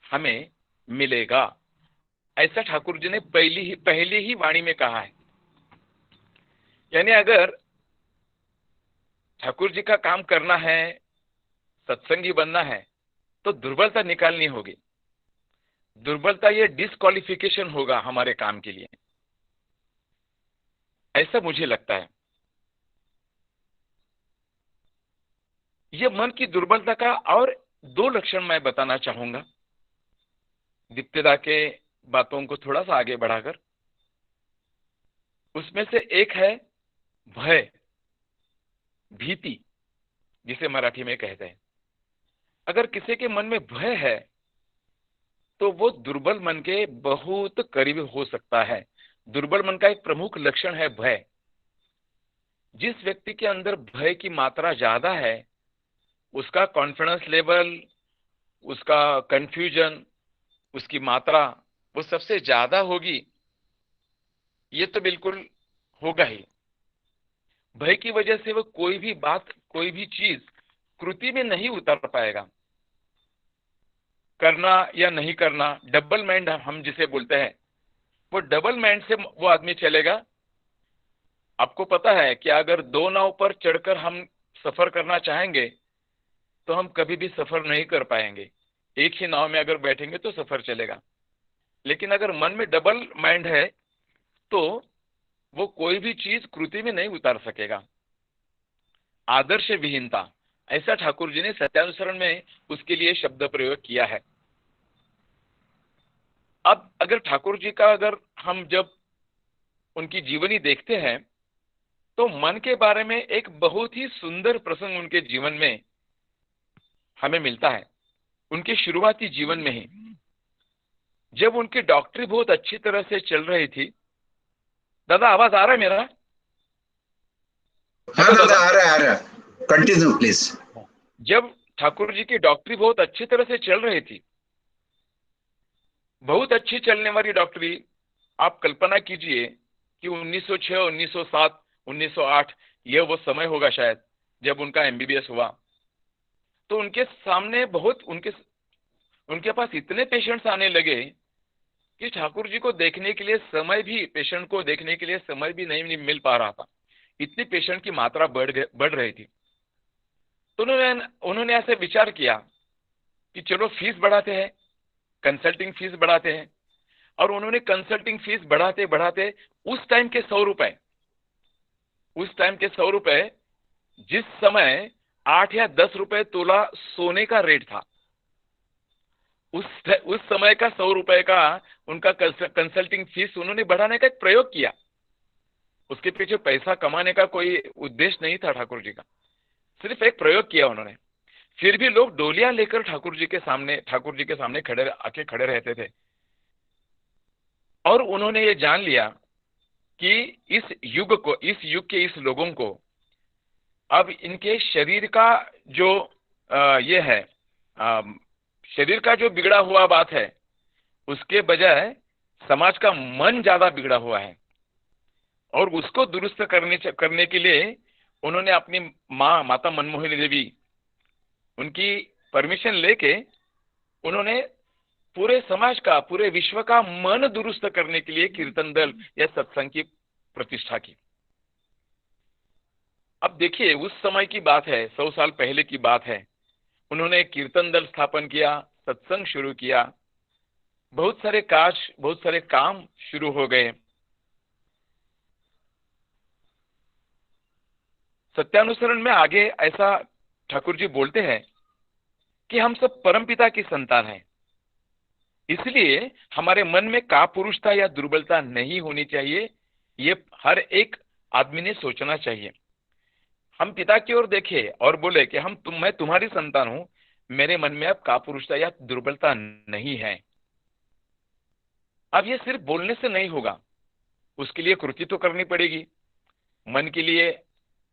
हमें मिलेगा, ऐसा ठाकुर जी ने पहली ही वाणी में कहा है। यानी अगर ठाकुर जी का काम करना है, सत्संगी बनना है, तो दुर्बलता निकालनी होगी। दुर्बलता ये डिस्क्वालिफिकेशन होगा हमारे काम के लिए, ऐसा मुझे लगता है। ये मन की दुर्बलता का और दो लक्षण मैं बताना चाहूंगा, दीप्तिदा के बातों को थोड़ा सा आगे बढ़ाकर। उसमें से एक है भय, भीति, जिसे मराठी में कहते हैं। अगर किसी के मन में भय है तो वो दुर्बल मन के बहुत करीब हो सकता है। दुर्बल मन का एक प्रमुख लक्षण है भय। जिस व्यक्ति के अंदर भय की मात्रा ज्यादा है उसका कॉन्फिडेंस लेवल, उसका कंफ्यूजन, उसकी मात्रा वो सबसे ज्यादा होगी, ये तो बिल्कुल होगा ही। भय की वजह से वो कोई भी बात, कोई भी चीज कृति में नहीं उतर पाएगा। करना या नहीं करना, डबल माइंड हम जिसे बोलते हैं, वो डबल माइंड से वो आदमी चलेगा। आपको पता है कि अगर दो नाव पर चढ़कर हम सफर करना चाहेंगे तो हम कभी भी सफर नहीं कर पाएंगे। एक ही नाव में अगर बैठेंगे तो सफर चलेगा, लेकिन अगर मन में डबल माइंड है तो वो कोई भी चीज कृति में नहीं उतार सकेगा। आदर्श विहीनता, ऐसा ठाकुर जी ने सत्यानुसरण में उसके लिए शब्द प्रयोग किया है। अब अगर ठाकुर जी का अगर हम जब उनकी जीवनी देखते हैं तो मन के बारे में एक बहुत ही सुंदर प्रसंग उनके जीवन में हमें मिलता है। उनके शुरुआती जीवन में ही जब उनकी डॉक्टरी बहुत अच्छी तरह से चल रही थी। दादा आवाज आ रहा है मेरा? हाँ दादा आ रहा है, कंटिन्यू प्लीज। जब ठाकुर जी की डॉक्टरी बहुत अच्छी तरह से चल रही थी, बहुत अच्छी चलने वाली डॉक्टरी, आप कल्पना कीजिए कि 1906, 1907, 1908 ये वो समय होगा शायद जब उनका एमबीबीएस हुआ। तो उनके सामने बहुत उनके पास इतने पेशेंट्स आने लगे कि ठाकुर जी को देखने के लिए समय भी, पेशेंट को देखने के लिए समय भी नहीं मिल पा रहा था। इतनी पेशेंट की मात्रा बढ़ रही थी। तो उन्होंने ऐसे विचार किया कि चलो फीस बढ़ाते हैं, कंसल्टिंग फीस बढ़ाते हैं। और उन्होंने कंसल्टिंग फीस बढ़ाते बढ़ाते उस टाइम के 100 रुपए, जिस समय 8 या 10 रुपए तोला सोने का रेट था, उस समय का 100 रुपए का उनका कंसल्टिंग फीस उन्होंने बढ़ाने का एक प्रयोग किया। उसके पीछे पैसा कमाने का कोई उद्देश्य नहीं था ठाकुर जी का, सिर्फ एक प्रयोग किया उन्होंने। फिर भी लोग डोलियां लेकर ठाकुर जी के सामने खड़े रहते थे। और उन्होंने ये जान लिया कि इस युग के इस लोगों को अब इनके शरीर का जो ये है, शरीर का जो बिगड़ा हुआ बात है, उसके बजाय समाज का मन ज्यादा बिगड़ा हुआ है। और उसको दुरुस्त करने के लिए उन्होंने अपनी माता मनमोहिनी देवी, उनकी परमिशन लेके उन्होंने पूरे समाज का, पूरे विश्व का मन दुरुस्त करने के लिए कीर्तन दल या सत्संग की प्रतिष्ठा की। अब देखिए, उस समय की बात है, 100 साल पहले की बात है। उन्होंने कीर्तन दल स्थापन किया, सत्संग शुरू किया, बहुत सारे काम शुरू हो गए। सत्यानुसरण में आगे ऐसा ठाकुर जी बोलते हैं कि हम सब परमपिता की संतान हैं, इसलिए हमारे मन में कापुरुषता या दुर्बलता नहीं होनी चाहिए। ये हर एक आदमी ने सोचना चाहिए। हम पिता की ओर देखे और बोले कि मैं तुम्हारी संतान हूं, मेरे मन में अब कापुरुषता या दुर्बलता नहीं है। अब ये सिर्फ बोलने से नहीं होगा, उसके लिए कृति तो करनी पड़ेगी।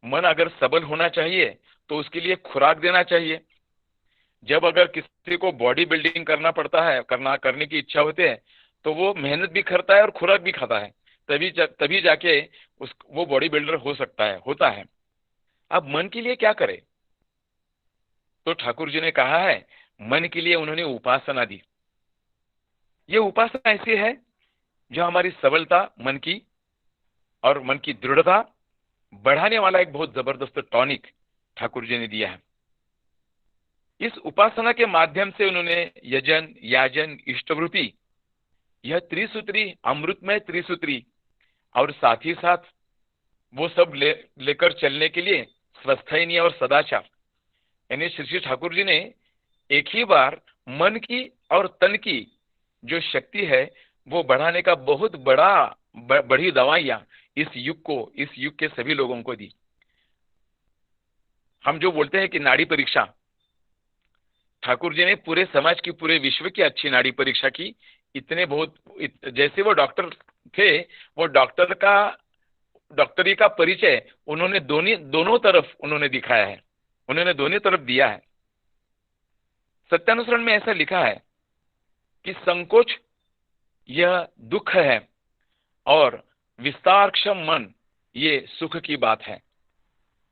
मन अगर सबल होना चाहिए तो उसके लिए खुराक देना चाहिए। जब अगर किसी को बॉडी बिल्डिंग करना पड़ता है, करने की इच्छा होती है, तो वो मेहनत भी करता है और खुराक भी खाता है, तभी जाके वो बॉडी बिल्डर होता है। अब मन के लिए क्या करे? तो ठाकुर जी ने कहा है, मन के लिए उन्होंने उपासना दी। ये उपासना ऐसी है जो हमारी सबलता मन की और मन की दृढ़ता बढ़ाने वाला एक बहुत जबरदस्त टॉनिक ठाकुर जी ने दिया है। इस उपासना के माध्यम से उन्होंने यजन, याजन, इष्टवृत्ति, यह त्रिसूत्री, अमृतमय त्रिसूत्री, और साथ ही साथ वो सब लेकर चलने के लिए स्वस्थैनी और सदाचार, यानी श्री ठाकुर जी ने एक ही बार मन की और तन की जो शक्ति है वो बढ़ाने का बहुत बड़ी दवाइयां इस युग के सभी लोगों को दी। हम जो बोलते हैं कि नाड़ी परीक्षा, ठाकुर जी ने पूरे समाज की, पूरे विश्व की अच्छी नाड़ी परीक्षा की। जैसे वो डॉक्टर थे, वो डॉक्टरी का परिचय उन्होंने दोनों तरफ उन्होंने दिखाया है, उन्होंने दोनों तरफ दिया है। सत्यानुसरण में ऐसा लिखा है कि संकोच यह दुख है और विस्तारक्षम मन ये सुख की बात है।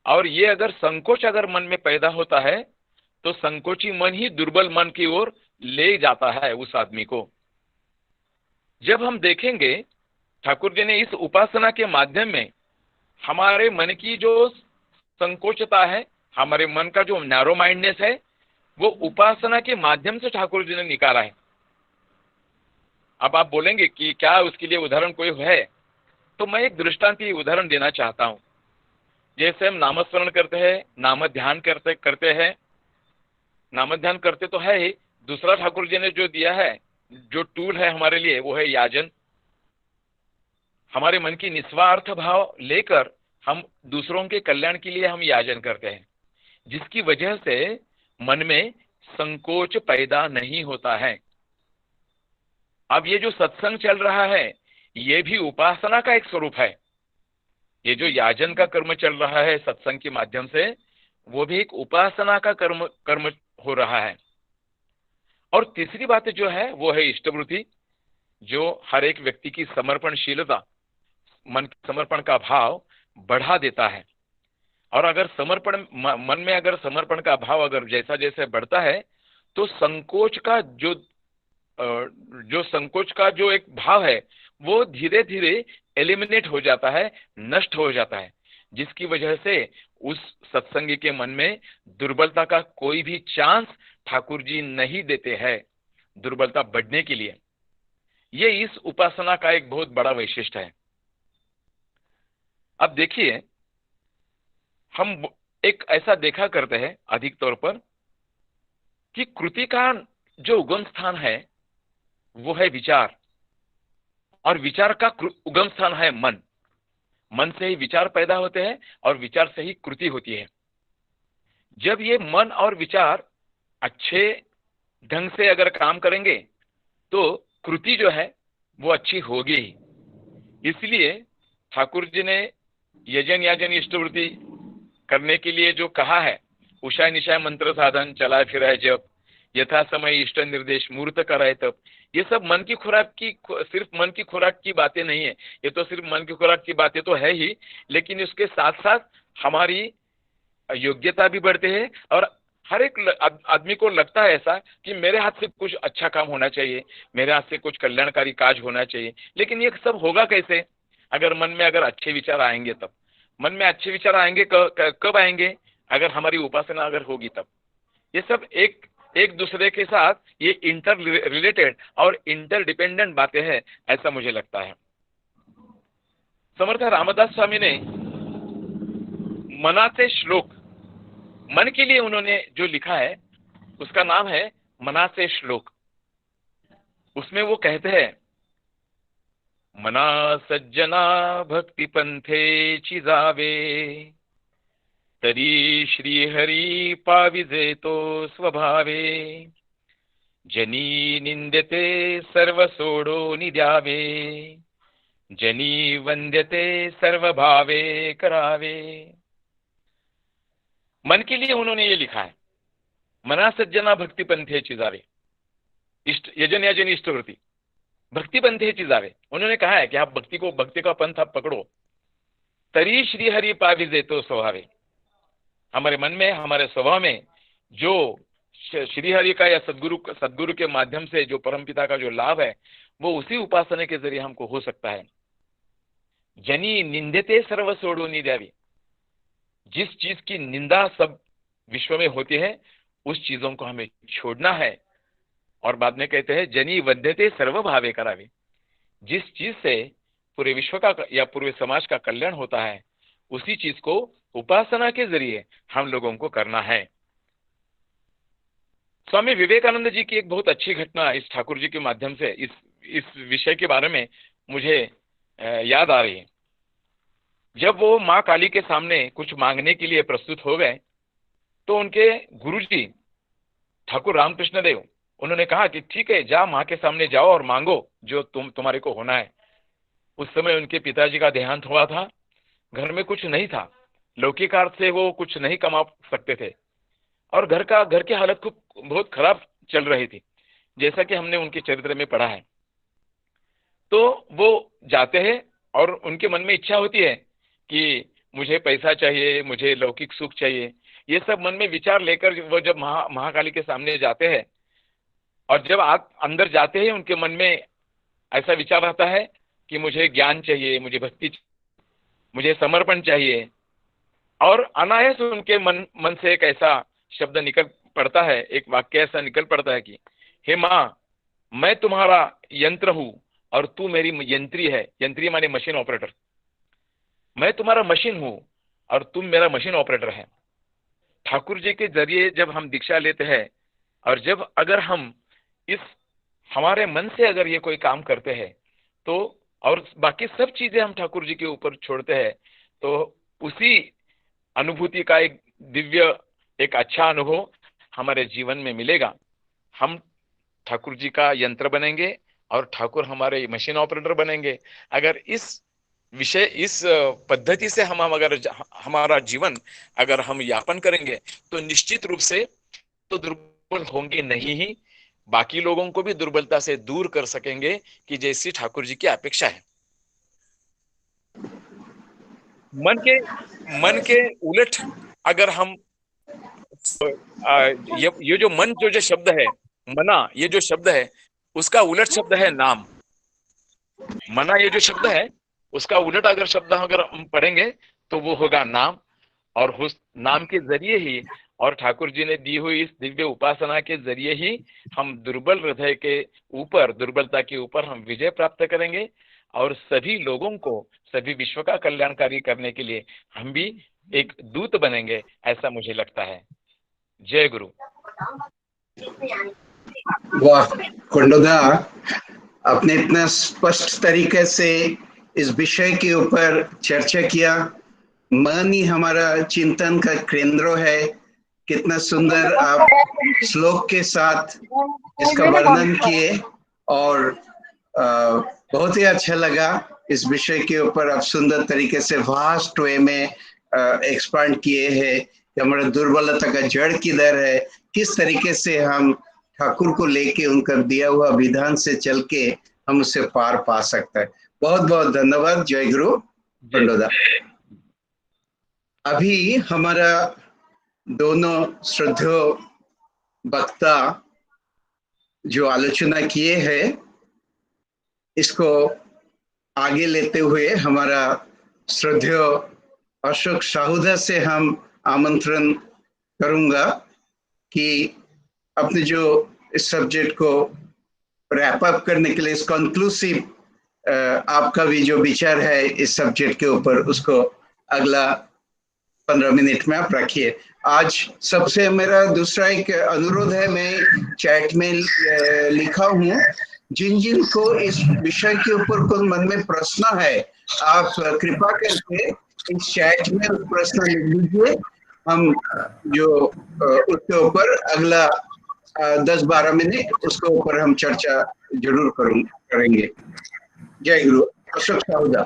और ये अगर संकोच अगर मन में पैदा होता है तो संकोची मन ही दुर्बल मन की ओर ले जाता है उस आदमी को। जब हम देखेंगे ठाकुर जी ने इस उपासना के माध्यम में हमारे मन की जो संकोचता है, हमारे मन का जो नैरो माइंडनेस है, वो उपासना के माध्यम से ठाकुर जी ने निकाला है। अब आप बोलेंगे कि क्या उसके लिए उदाहरण कोई है? तो मैं एक दृष्टांत उदाहरण देना चाहता हूं। जैसे हम नामस्मरण करते हैं, नाम ध्यान करते हैं, नाम ध्यान करते तो है ही, दूसरा ठाकुर जी ने जो दिया है, जो टूल है हमारे लिए, वो है याजन। हमारे मन की निस्वार्थ भाव लेकर हम दूसरों के कल्याण के लिए हम याजन करते हैं, जिसकी वजह से मन में संकोच पैदा नहीं होता है। अब ये जो सत्संग चल रहा है, ये भी उपासना का एक स्वरूप है। ये जो याजन का कर्म चल रहा है सत्संग के माध्यम से, वो भी एक उपासना का कर्म हो रहा है। और तीसरी बात जो है वो है इष्टवृत्ति, जो हर एक व्यक्ति की समर्पणशीलता, समर्पण का भाव बढ़ा देता है। और अगर मन में अगर समर्पण का भाव अगर जैसा जैसे बढ़ता है, तो संकोच का जो एक भाव है वो धीरे धीरे एलिमिनेट हो जाता है, नष्ट हो जाता है, जिसकी वजह से उस सत्संगी के मन में दुर्बलता का कोई भी चांस ठाकुर जी नहीं देते हैं दुर्बलता बढ़ने के लिए। ये इस उपासना का एक बहुत बड़ा वैशिष्ट्य है। अब देखिए, हम एक ऐसा देखा करते हैं अधिक तौर पर कि कृति का जो उगम स्थान है वो है विचार, और विचार का उगम स्थान है मन। मन से ही विचार पैदा होते हैं और विचार से ही कृति होती है। जब ये मन और विचार अच्छे ढंग से अगर काम करेंगे तो कृति जो है वो अच्छी होगी ही। इसलिए ठाकुर जी ने यजन याजन इष्टवृत्ति करने के लिए जो कहा है, उषा निशाय मंत्र साधन चलाए फिराए जब, यथा समय इष्ट निर्देश मूर्त कराए तब, ये सब मन की खुराक की, सिर्फ मन की खुराक की बातें नहीं है, ये तो सिर्फ मन की खुराक की बातें तो है ही, लेकिन इसके साथ साथ हमारी योग्यता भी बढ़ते हैं और हर एक आदमी को लगता है ऐसा कि मेरे हाथ से कुछ अच्छा काम होना चाहिए, मेरे हाथ से कुछ कल्याणकारी काज होना चाहिए। लेकिन ये सब होगा कैसे? अगर मन में अगर अच्छे विचार आएंगे तब। मन में अच्छे विचार आएंगे कब आएंगे? अगर हमारी उपासना अगर होगी तब। ये सब एक दूसरे के साथ ये इंटर रिलेटेड और इंटर डिपेंडेंट बातें हैं, ऐसा मुझे लगता है। समर्थ रामदास स्वामी ने मनाचे श्लोक, मन के लिए उन्होंने जो लिखा है उसका नाम है मनाचे श्लोक। उसमें वो कहते हैं, मना सज्जना भक्ति पंथे चिजावे, तरी श्री हरी पाविजे तो स्वभावे, जनी निंद्यते सर्व सोडो निद्यावे, जनी वंद्यते सर्व भावे करावे। मन के लिए उन्होंने ये लिखा है, मना सज्जना भक्ति पंथे चिजावे, इष्ट यजन यजन इष्टवृत्ति, भक्ति पंथे चिजावे। उन्होंने कहा है कि आप भक्ति का पंथ आप पकड़ो, तरी श्री हरि पाविजे तो स्वभावे। हमारे मन में, हमारे स्वभाव में जो श्री हरि का या सदगुरु के माध्यम से जो परमपिता का जो लाभ है, वो उसी उपासना के जरिए हमको हो सकता है। जनी निंदते सर्व सोडो निद्यावी, जिस चीज की निंदा सब विश्व में होती है उस चीजों को हमें छोड़ना है। और बाद में कहते हैं, जनी वध्यते सर्व भावे करावे, जिस चीज से पूरे विश्व का या पूरे समाज का कल्याण होता है उसी चीज को उपासना के जरिए हम लोगों को करना है। स्वामी विवेकानंद जी की एक बहुत अच्छी घटना इस ठाकुर जी के माध्यम से इस विषय के बारे में मुझे याद आ रही है। जब वो माँ काली के सामने कुछ मांगने के लिए प्रस्तुत हो गए तो उनके गुरुजी ठाकुर रामकृष्ण देव, उन्होंने कहा कि ठीक है, जा माँ के सामने जाओ और मांगो जो तुम्हारे को होना है। उस समय उनके पिताजी का देहांत हुआ था, घर में कुछ नहीं था, लौकिक अर्थ से वो कुछ नहीं कमा सकते थे और घर की हालत बहुत खराब चल रही थी, जैसा कि हमने उनके चरित्र में पढ़ा है। तो वो जाते हैं और उनके मन में इच्छा होती है कि मुझे पैसा चाहिए, मुझे लौकिक सुख चाहिए, ये सब मन में विचार लेकर वो जब महाकाली के सामने जाते हैं और जब आप अंदर जाते हैं उनके मन में ऐसा विचार आता है कि मुझे ज्ञान चाहिए, मुझे भक्ति, मुझे समर्पण चाहिए। और अनायास उनके मन से एक ऐसा शब्द निकल पड़ता है, एक वाक्य ऐसा निकल पड़ता है कि हे माँ, मैं तुम्हारा यंत्र हूं और तू मेरी यंत्री है। यंत्री माने मशीन ऑपरेटर। मैं तुम्हारा मशीन हूं और तुम मेरा मशीन ऑपरेटर है। ठाकुर जी के जरिए जब हम दीक्षा लेते हैं और जब अगर हम इस हमारे मन से अगर ये कोई काम करते हैं तो, और बाकी सब चीजें हम ठाकुर जी के ऊपर छोड़ते हैं, तो उसी अनुभूति का एक दिव्य, एक अच्छा अनुभव हमारे जीवन में मिलेगा। हम ठाकुर जी का यंत्र बनेंगे और ठाकुर हमारे मशीन ऑपरेटर बनेंगे। अगर इस पद्धति से हम अगर हमारा जीवन अगर हम यापन करेंगे तो निश्चित रूप से तो दुर्बल होंगे नहीं ही, बाकी लोगों को भी दुर्बलता से दूर कर सकेंगे कि जैसी ठाकुर जी की अपेक्षा है। मन के उलट अगर हम ये जो मन जो शब्द है, मना, ये जो शब्द है उसका उलट शब्द है नाम। मना ये जो शब्द है उसका उलट अगर शब्द अगर हम पढ़ेंगे तो वो होगा नाम। और उस नाम के जरिए ही और ठाकुर जी ने दी हुई इस दिव्य उपासना के जरिए ही हम दुर्बल हृदय के ऊपर, दुर्बलता के ऊपर हम विजय प्राप्त करेंगे और सभी लोगों को, सभी विश्व का कल्याणकारी करने के लिए हम भी एक दूत बनेंगे, ऐसा मुझे लगता है। जय गुरु। वाह कुंडोदा, आपने इतना स्पष्ट तरीके से इस विषय के ऊपर चर्चा किया। मन ही हमारा चिंतन का केंद्र है। कितना सुंदर आप श्लोक के साथ इसका वर्णन किए और बहुत ही अच्छा लगा। इस विषय के ऊपर आप सुंदर तरीके से वास्ट वे में एक्सपांड किए हैं कि हमारा दुर्बलता का जड़ किधर है, किस तरीके से हम ठाकुर को लेके उनका दिया हुआ विधान से चल के हम उससे पार पा सकते हैं। बहुत बहुत धन्यवाद। जय गुरु पंडोदा। अभी हमारा दोनों श्रद्धेय वक्ता जो आलोचना किए हैं, इसको आगे लेते हुए हमारा श्रद्धेय अशोक साहुदा से हम आमंत्रण करूंगा कि अपने जो इस सब्जेक्ट को रैप अप करने के लिए, इस कंक्लूसिव आपका भी जो विचार है इस सब्जेक्ट के ऊपर, उसको अगला 15 मिनट में आप रखिए। आज सबसे मेरा दूसरा एक अनुरोध है, मैं चैट में लिखा हूँ, जिन जिन को इस विषय के ऊपर कोई मन में प्रश्न है, आप कृपा करके इस चैट में उस प्रश्न लिख लीजिए। हम जो उसके ऊपर अगला 10-12 मिनट उसके ऊपर हम चर्चा जरूर करेंगे। जय गुरु। अशोक साहुदा।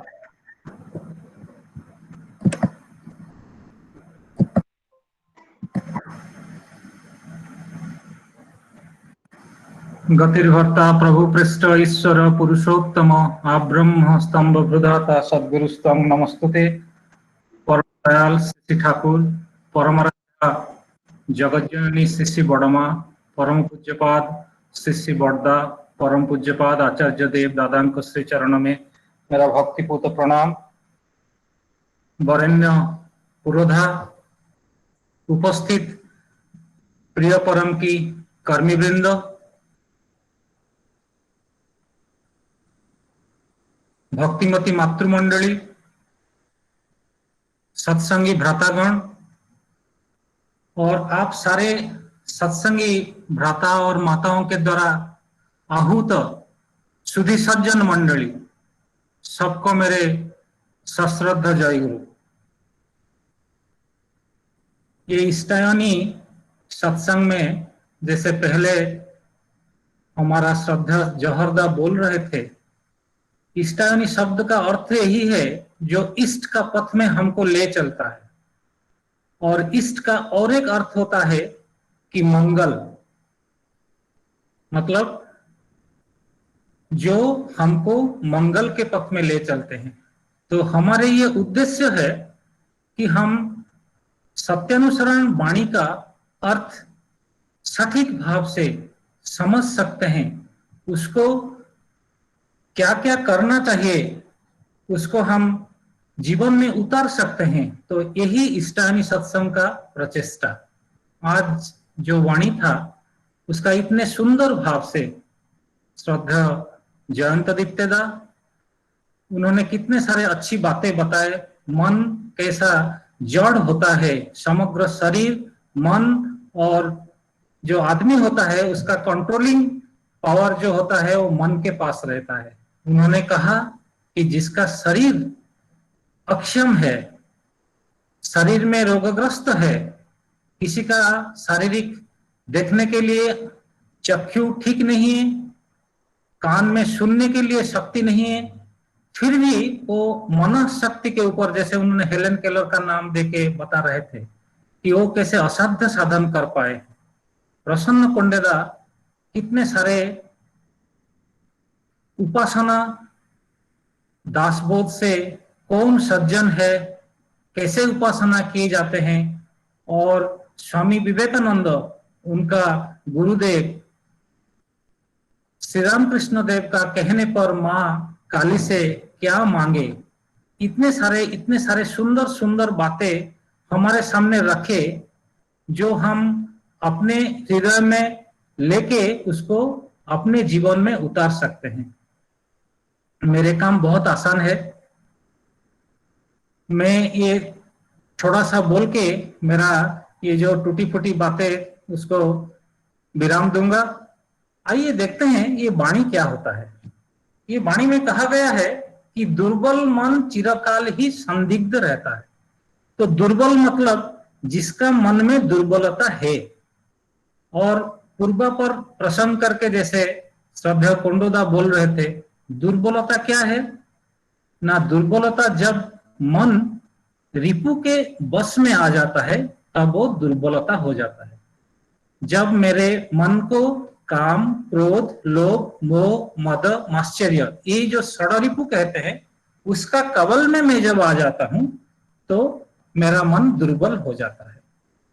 गतिर्भर्ता प्रभु पृष्ठ ईश्वर पुरुषोत्तम आब्रह्म स्तंभ प्रदाता सद्गुरु स्तंभ नमस्तुते। परम दयाल श्री ठाकुर, परम जगज्जननी श्री बड़मा, परम पूज्यपाद श्री बड़दा, परम पूज्यपाद आचार्य देव दादा को श्री चरण में मेरा भक्तिपूत प्रणाम। वरेण्य पुरोधा, उपस्थित प्रिय परम की कर्मी वृंद, भक्तिमती मातृमंडली, सत्संगी भ्रातागण और आप सारे सत्संगी भ्राता और माताओं के द्वारा आहूत सुधी सज्जन मंडली, सबको मेरे सश्रद्ध जय गुरु। ये इष्टायनी सत्संग में जैसे पहले हमारा श्रद्धा जहरदा बोल रहे थे, इष्टायनी शब्द का अर्थ यही है जो इष्ट का पथ में हमको ले चलता है, और इष्ट का और एक अर्थ होता है कि मंगल, मतलब जो हमको मंगल के पथ में ले चलते हैं। तो हमारे ये उद्देश्य है कि हम सत्यानुसरण वाणी का अर्थ सटीक भाव से समझ सकते हैं, उसको क्या क्या करना चाहिए उसको हम जीवन में उतार सकते हैं। तो यही इष्टायनी सत्संग का प्रचेष्टा। आज जो वाणी था उसका इतने सुंदर भाव से श्रद्धा जयंत दीप्तेदा, उन्होंने कितने सारे अच्छी बातें बताए। मन कैसा जड़ होता है, समग्र शरीर, मन और जो आदमी होता है उसका कंट्रोलिंग पावर जो होता है वो मन के पास रहता है। उन्होंने कहा कि जिसका शरीर अक्षम है, शरीर में रोगग्रस्त है, किसी का शारीरिक देखने के लिए चक्षु ठीक नहीं है, कान में सुनने के लिए शक्ति नहीं है, फिर भी वो मन शक्ति के ऊपर, जैसे उन्होंने हेलेन केलर का नाम देके बता रहे थे कि वो कैसे असाध्य साधन कर पाए। प्रसन्न पंडेदा कितने सारे उपासना दासबोध से कौन सज्जन है, कैसे उपासना किए जाते हैं, और स्वामी विवेकानंद उनका गुरुदेव श्री रामकृष्ण देव का कहने पर माँ काली से क्या मांगे, इतने सारे सुंदर सुंदर बातें हमारे सामने रखे जो हम अपने हृदय में लेके उसको अपने जीवन में उतार सकते हैं। मेरे काम बहुत आसान है, मैं ये थोड़ा सा बोल के मेरा ये जो टूटी फूटी बातें उसको विराम दूंगा। आइए देखते हैं ये वाणी क्या होता है। ये वाणी में कहा गया है कि दुर्बल मन चिरकाल ही संदिग्ध रहता है। तो दुर्बल मतलब जिसका मन में दुर्बलता है, और पूर्वा पर प्रसन्न करके जैसे श्रद्धेय कुंडोदा बोल रहे थे, दुर्बलता क्या है ना, दुर्बलता जब मन रिपु के बस में आ जाता है तब वो दुर्बलता हो जाता है। जब मेरे मन को काम, क्रोध, लोभ, मोह, मद, माश्चर्य, ये जो षड्रिपु कहते हैं, उसका कवल में मैं जब आ जाता हूं तो मेरा मन दुर्बल हो जाता है।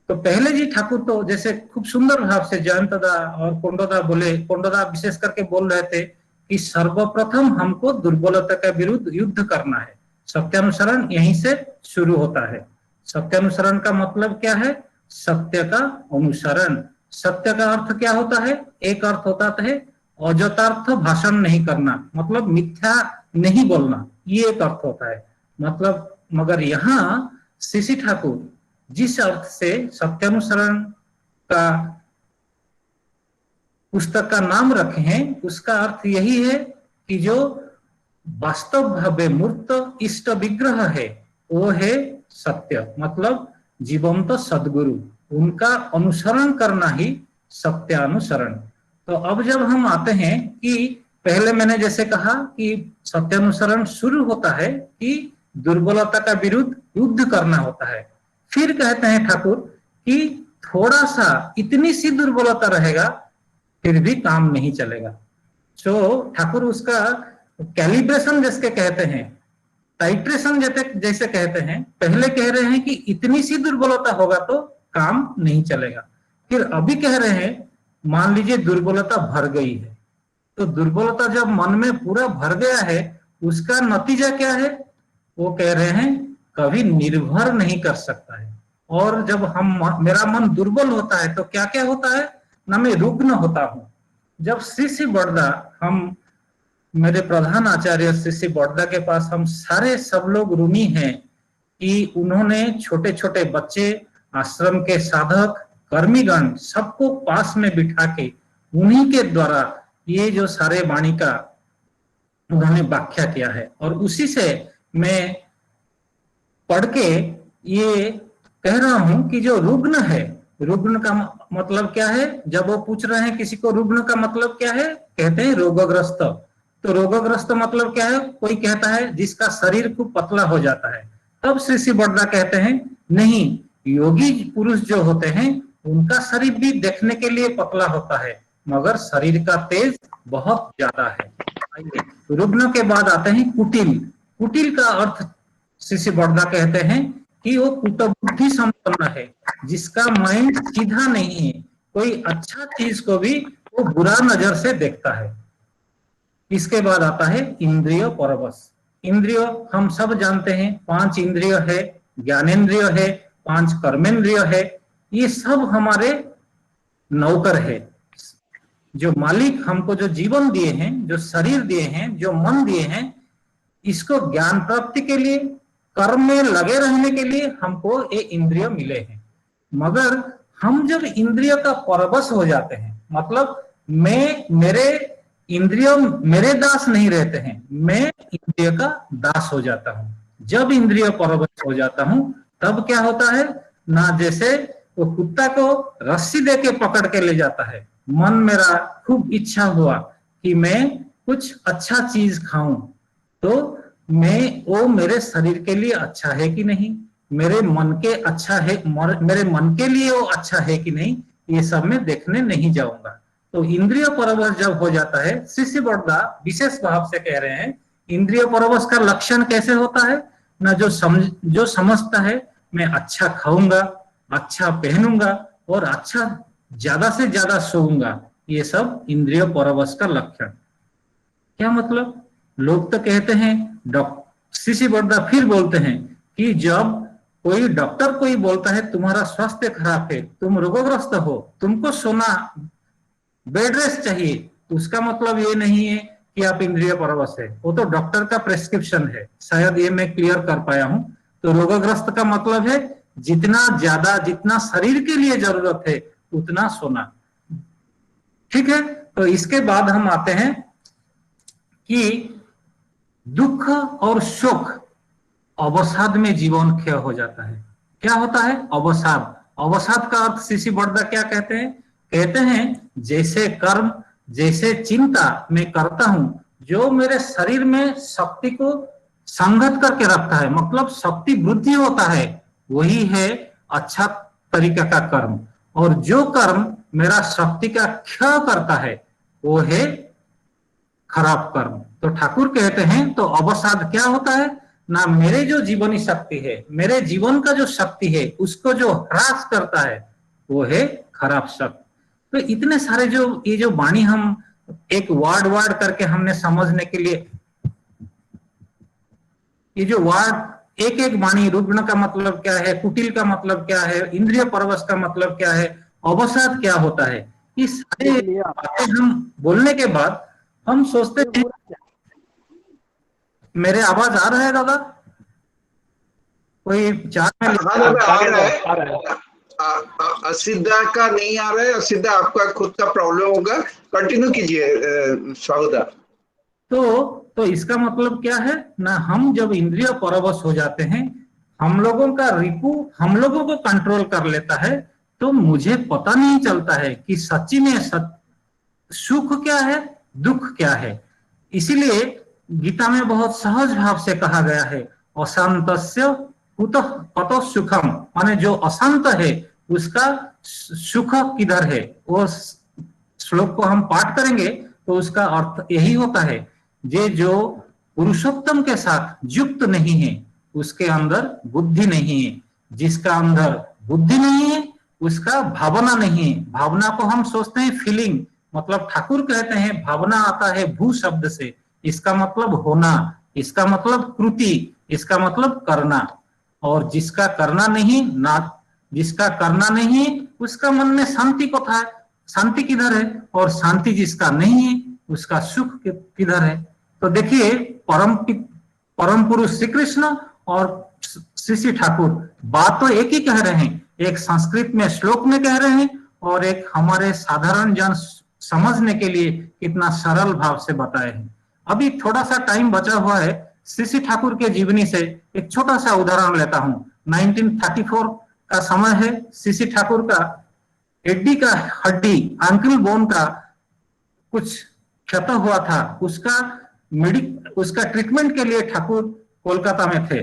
तो पहले जी ठाकुर तो जैसे खूब सुंदर भाव से जयंतदा और कोंडोदा बोले, कोंडोदा विशेष करके बोल रहे थे कि सर्वप्रथम हमको दुर्बलता के विरुद्ध युद्ध करना है। सत्यानुसरण यहीं से शुरू होता है। सत्यानुसरण का मतलब क्या है? सत्य का अनुसरण। सत्य का अर्थ क्या होता है? एक अर्थ होता है अजथार्थ भाषण नहीं करना, मतलब मिथ्या नहीं बोलना, ये एक अर्थ होता है। मतलब मगर यहाँ श्री ठाकुर जिस अर्थ से सत्यानुसरण का पुस्तक का नाम रखे हैं, उसका अर्थ यही है कि जो वास्तव भावे मूर्त इष्ट विग्रह है वो है सत्य, मतलब जीवंत सद्गुरु, उनका अनुसरण करना ही सत्यानुसरण। तो अब जब हम आते हैं कि पहले मैंने जैसे कहा कि सत्यानुसरण शुरू होता है कि दुर्बलता का विरुद्ध युद्ध करना होता है। फिर कहते हैं ठाकुर कि थोड़ा सा इतनी सी दुर्बलता रहेगा फिर भी काम नहीं चलेगा। तो ठाकुर उसका कैलिब्रेशन जिसके कहते हैं, टाइट्रेशन जैसे कहते हैं, पहले कह रहे हैं कि इतनी सी दुर्बलता होगा तो काम नहीं चलेगा। फिर अभी कह रहे हैं मान लीजिए दुर्बलता भर गई है, तो दुर्बलता जब मन में पूरा भर गया है उसका नतीजा क्या है? वो कह रहे हैं कभी निर्भर नहीं कर सकता है। और जब मेरा मन दुर्बल होता है तो क्या क्या होता है ना, मैं रुग्ण होता हूं। जब श्री बड़दा, हम मेरे प्रधान आचार्य श्री बड़दा के पास हम सारे सब लोग ऋणी हैं कि उन्होंने छोटे छोटे बच्चे, आश्रम के साधक, कर्मीगण सबको पास में बिठा के उन्हीं के द्वारा ये जो सारे वाणी का उन्होंने व्याख्या किया है। और उसी से मैं पढ़ के ये कह रहा हूं कि जो रुग्ण है, रुग्ण का मतलब क्या है? जब वो पूछ रहे हैं किसी को रुग्ण का मतलब क्या है, कहते हैं रोगग्रस्त। तो रोगग्रस्त मतलब क्या है? कोई कहता है जिसका शरीर खूब पतला हो जाता है। तब श्री बड़दा कहते हैं नहीं, योगी पुरुष जो होते हैं उनका शरीर भी देखने के लिए पतला होता है मगर शरीर का तेज बहुत ज्यादा है। रुग्ण के बाद आते हैं कुटिल। कुटिल का अर्थ श्री बड़दा कहते हैं कि वो कुटबुद्धि संपन्न है, जिसका माइंड सीधा नहीं है, कोई अच्छा चीज को भी वो बुरा नजर से देखता है। इसके बाद आता है इंद्रिय परवश। इंद्रिय हम सब जानते हैं, 5 इंद्रिय है, ज्ञानेन्द्रिय है, 5 कर्मेंद्रिय है, ये सब हमारे नौकर है। जो मालिक हमको जो जीवन दिए हैं, जो शरीर दिए हैं, जो मन दिए हैं, इसको ज्ञान प्राप्ति के लिए, कर्म में लगे रहने के लिए हमको ये इंद्रिय मिले हैं। मगर हम जब इंद्रिय का परवश हो जाते हैं, मतलब मेरे इंद्रिय मेरे दास नहीं रहते हैं, मैं इंद्रिय का दास हो जाता हूं। जब इंद्रिय परवश हो जाता हूं तब क्या होता है ना, जैसे वो कुत्ता को रस्सी दे के पकड़ के ले जाता है। मन मेरा खूब इच्छा हुआ कि मैं कुछ अच्छा चीज खाऊं, तो वो मेरे शरीर के लिए अच्छा है कि नहीं, मेरे मन के अच्छा है, मेरे मन के लिए वो अच्छा है कि नहीं, ये सब मैं देखने नहीं जाऊंगा। तो इंद्रिय परवश जब हो जाता है, श्री बड़दा विशेष भाव से कह रहे हैं इंद्रिय परवश का लक्षण कैसे होता है ना, जो समझता है मैं अच्छा खाऊंगा, अच्छा पहनूंगा और अच्छा ज्यादा से ज्यादा सोऊंगा, ये सब इंद्रिय परवश का लक्षण। क्या मतलब? लोग तो कहते हैं, श्री बड़दा फिर बोलते हैं कि जब कोई डॉक्टर कोई बोलता है तुम्हारा स्वास्थ्य खराब है, तुम रोगग्रस्त हो, तुमको सोना, बेड रेस्ट चाहिए, उसका मतलब ये नहीं है कि आप इंद्रिय परवश है, वो तो डॉक्टर का प्रेस्क्रिप्शन है। शायद ये मैं क्लियर कर पाया हूं। तो रोगग्रस्त का मतलब है जितना ज्यादा, जितना शरीर के लिए जरूरत है उतना सोना। ठीक है, तो इसके बाद हम आते हैं कि दुख और सुख, अवसाद में जीवन क्षय हो जाता है। क्या होता है अवसाद? अवसाद का अर्थ श्री बड़दा क्या कहते हैं? कहते हैं जैसे कर्म, जैसे चिंता मैं करता हूं, जो मेरे शरीर में शक्ति को संगत करके रखता है, मतलब शक्ति वृद्धि होता है, वही है अच्छा तरीका का कर्म। और जो कर्म मेरा शक्ति का क्षय करता है वो है खराब कर्म। तो ठाकुर कहते हैं तो अवसाद क्या होता है ना, मेरे जो जीवनी शक्ति है, मेरे जीवन का जो शक्ति है उसको जो ह्रास करता है वो है खराब शक्ति। तो इतने सारे जो ये जो वाणी हम एक वर्ड करके हमने समझने के लिए, ये जो वर्ड एक एक वाणी, रुग्ण का मतलब क्या है, कुटिल का मतलब क्या है, इंद्रिय परवश का मतलब क्या है, अवसाद क्या होता है, ये सारे बातें हम बोलने के बाद हम सोचते हैं। मेरे आवाज आ रहा है दादा? कोई चार में असिद्धा का नहीं आ रहा है, असिद्धा आपका खुद का प्रॉब्लम होगा, कंटिन्यू कीजिए स्वागता। तो इसका मतलब क्या है ना, हम जब इंद्रिय परवश हो जाते हैं, हम लोगों का रिपु हम लोगों को कंट्रोल कर लेता है, तो मुझे पता नहीं चलता है कि सच्ची में सुख क्या है, दुख क्या है। इसीलिए गीता में बहुत सहज भाव से कहा गया है, अशांतस्य कुतः पतो सुखम, माने जो अशांत है उसका सुख किधर है। वो श्लोक को हम पाठ करेंगे तो उसका अर्थ यही होता है, जे जो पुरुषोत्तम के साथ युक्त नहीं है उसके अंदर बुद्धि नहीं है, जिसका अंदर बुद्धि नहीं है उसका भावना नहीं है। भावना को हम सोचते हैं फीलिंग, मतलब ठाकुर कहते हैं भावना आता है भू शब्द से, इसका मतलब होना, इसका मतलब कृति, इसका मतलब करना। और जिसका करना नहीं ना, जिसका करना नहीं उसका मन में शांति को था, शांति किधर है, और शांति जिसका नहीं है उसका सुख किधर है। तो देखिए परम पुरुष श्री कृष्ण और श्री ठाकुर बात तो एक ही कह रहे हैं, एक संस्कृत में श्लोक में कह रहे हैं और एक हमारे साधारण जन समझने के लिए कितना सरल भाव से बताए हैं। अभी थोड़ा सा टाइम बचा हुआ है, श्री ठाकुर के जीवनी से एक छोटा सा उदाहरण लेता हूं। 1934 का समय है, श्री ठाकुर का एड्डी का हड्डी, अंकल बोन का कुछ क्षत हुआ था, उसका ट्रीटमेंट के लिए ठाकुर कोलकाता में थे।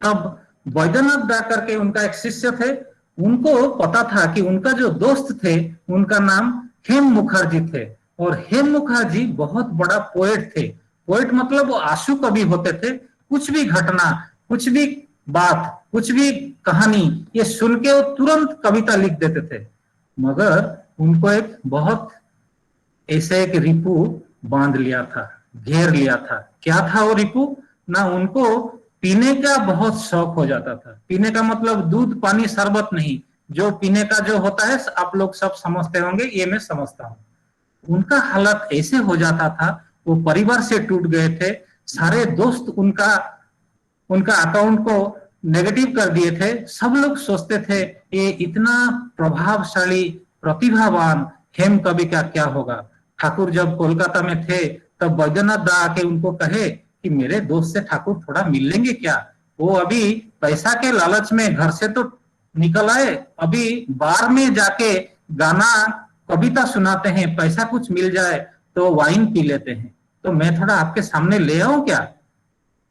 तब वैद्यनाथ दा करके उनका एक शिष्य थे, उनको पता था कि उनका जो दोस्त थे उनका नाम हेम मुखर्जी थे, और हेम मुखर्जी बहुत बड़ा पोएट थे। पोएट मतलब वो आंसू कवि होते थे, कुछ भी घटना, कुछ भी बात, कुछ भी कहानी ये सुन के वो तुरंत कविता लिख देते थे। मगर उनको एक बहुत ऐसे एक रिपु बांध लिया था, घेर लिया था। क्या था वो रिपु ना, उनको पीने का बहुत शौक हो जाता था। पीने का मतलब दूध पानी शरबत नहीं, जो पीने का जो होता है आप लोग सब समझते होंगे, ये मैं समझता हूँ। उनका हालत ऐसे हो जाता था, वो परिवार से टूट गए थे, सारे दोस्त उनका अकाउंट को नेगेटिव कर दिए थे। सब लोग सोचते थे ये इतना प्रभावशाली प्रतिभावान हेम कवि का क्या होगा। ठाकुर जब कोलकाता में थे तब वैद्यनाथ दा आके उनको कहे कि मेरे दोस्त से ठाकुर थोड़ा मिल लेंगे क्या। वो अभी पैसा के लालच में घर से तो निकल आए, अभी बार में जाके गाना कविता सुनाते हैं, पैसा कुछ मिल जाए तो वाइन पी लेते हैं, तो मैं थोड़ा आपके सामने ले आऊं क्या।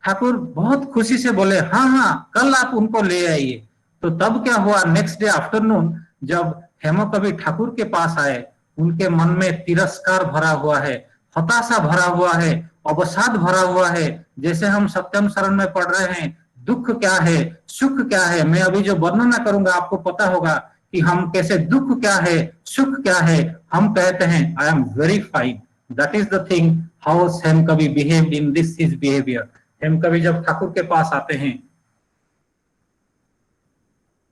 ठाकुर बहुत खुशी से बोले हाँ हाँ कल आप उनको ले आइए। तो तब क्या हुआ, नेक्स्ट डे आफ्टरनून जब हेमो कवि ठाकुर के पास आए, उनके मन में तिरस्कार भरा हुआ है, हताशा भरा हुआ है, अवसाद भरा हुआ है। जैसे हम सत्यम शरण में पढ़ रहे हैं, दुख क्या है, सुख क्या है। मैं अभी जो वर्णना करूंगा आपको पता होगा कि हम कैसे, दुख क्या है, सुख क्या है। हम कहते हैं I am very fine, that is the thing how Hem Kavi behaved in this his behaviour. Hem Kavi जब ठाकुर के पास आते हैं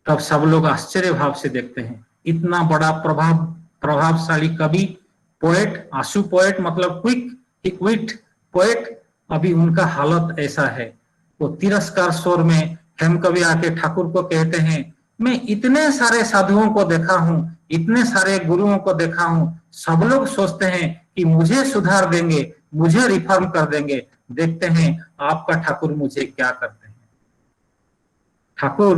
तब सब लोग आश्चर्य भाव से देखते हैं, इतना बड़ा प्रभावशाली कवि, पोएट, आंसू पोएट मतलब क्विट पोएट, अभी उनका हालत ऐसा है। वो तिरस्कार स्वर में हेम कवि आके ठाकुर को कहते हैं, मैं इतने सारे साधुओं को देखा हूं, इतने सारे गुरुओं को देखा हूं, सब लोग सोचते हैं कि मुझे सुधार देंगे, मुझे रिफॉर्म कर देंगे, देखते हैं आपका ठाकुर मुझे क्या करते हैं। ठाकुर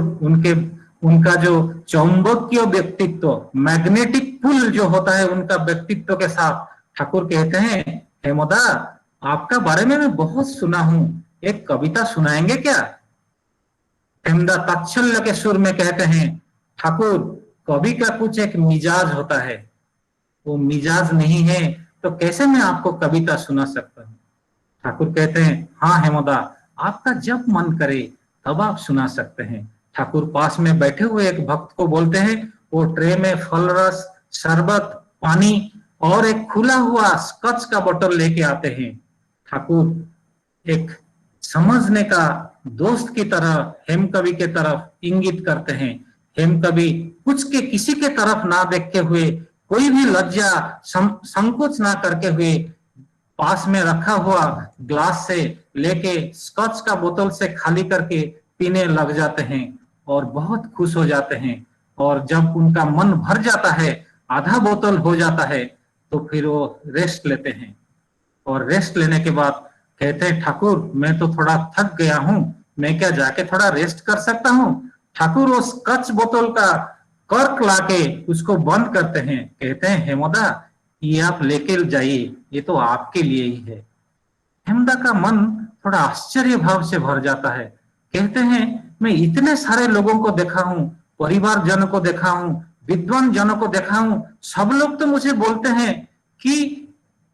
उनका जो चौंबकीय व्यक्तित्व, मैग्नेटिक पुल जो होता है उनका व्यक्तित्व के साथ, ठाकुर कहते हैं हेमोदा आपका बारे में मैं बहुत सुना हूं, एक कविता सुनाएंगे क्या। हेमदा ताच्छल्य के सुर में कहते हैं ठाकुर कवि का कुछ एक मिजाज होता है, वो मिजाज नहीं है तो कैसे मैं आपको कविता सुना सकता हूँ। ठाकुर कहते हैं, हाँ हेमदा, आपका जब मन करे तब आप सुना सकते हैं। ठाकुर पास में बैठे हुए एक भक्त को बोलते हैं, वो ट्रे में फल रस, शरबत, पानी और एक खुला हुआ स्कॉच का बोतल लेके आते हैं। ठाकुर एक समझने का दोस्त की तरह हेम कवि के तरफ इंगित करते हैं। हेम कवि कुछ के किसी के तरफ ना देखते हुए, कोई भी लज्जा संकोच ना करके हुए, पास में रखा हुआ ग्लास से लेके स्कॉच का बोतल से खाली करके पीने लग जाते हैं और बहुत खुश हो जाते हैं। और जब उनका मन भर जाता है, आधा बोतल हो जाता है, तो फिर वो रेस्ट लेते हैं। और रेस्ट लेने के बाद कहते हैं, ठाकुर मैं तो थोड़ा थक गया हूं, मैं क्या जाके थोड़ा रेस्ट कर सकता हूं। ठाकुर उस स्कॉच बोतल का कर्क लाके उसको बंद करते हैं। कहते हैं, हेमदा ये आप लेके जाइए, ये तो आपके लिए ही है। हेमदा का मन थोड़ा आश्चर्य भाव से भर जाता है। कहते हैं, मैं इतने सारे लोगों को देखा हूं, परिवार जनों को देखा हूं, विद्वान जनों को देखा हूं, सब लोग तो मुझे बोलते हैं कि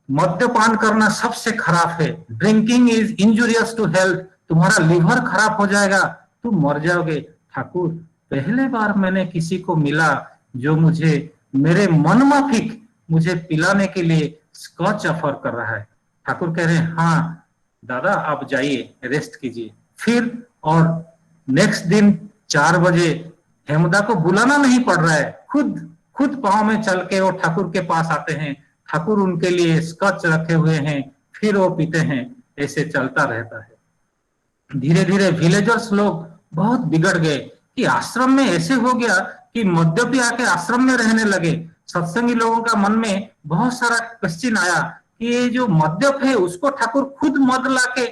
मद्यपान करना सबसे खराब है, drinking is injurious to health, तुम्हारा लिवर खराब हो जाएगा, तुम मर जाओगे। ठाकुर पहले बार मैंने किसी को मिला जो मुझे मेरे मन माफिक मुझे पिलाने के लिए स्कॉच ऑफर कर रहा है। ठाकुर कह रहे हैं, हाँ दादा आप जाइए, रेस्ट कीजिए। फिर और नेक्स्ट दिन 4 बजे हेमदा को बुलाना नहीं पड़ रहा है, खुद पांव में चल के वो ठाकुर के पास आते हैं। ठाकुर उनके लिए स्कॉच रखे हुए हैं, फिर वो पीते हैं। ऐसे चलता रहता है। धीरे धीरे विलेजर्स लोग बहुत बिगड़ गए कि आश्रम में ऐसे हो गया कि मद्यपी आके आश्रम में रहने लगे। सत्संगी लोगों का मन में बहुत सारा क्वेश्चन आया कि ये जो मद्यप है उसको ठाकुर खुद मद लाके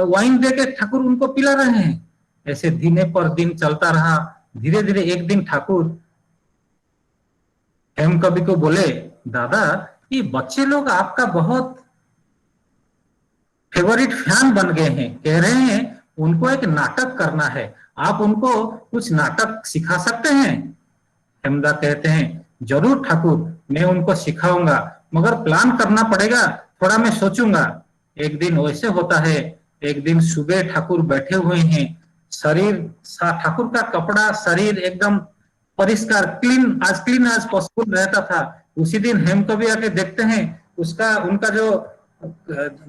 वाइन देके ठाकुर उनको पिला रहे हैं। ऐसे दिन पर दिन चलता रहा। धीरे धीरे एक दिन ठाकुर हेम कवि को बोले, दादा ये बच्चे लोग आपका बहुत फेवरेट फैन बन गए हैं, कह रहे हैं उनको एक नाटक करना है, आप उनको कुछ नाटक सिखा सकते हैं। हेमदा कहते हैं, जरूर ठाकुर मैं उनको सिखाऊंगा, मगर प्लान करना पड़ेगा, थोड़ा मैं सोचूंगा। एक दिन वैसे होता है, एक दिन सुबह ठाकुर बैठे हुए हैं, शरीर ठाकुर का कपड़ा शरीर एकदम परिष्कार क्लीन एज पॉसिबल रहता था। उसी दिन हेम कवि आके देखते हैं उनका जो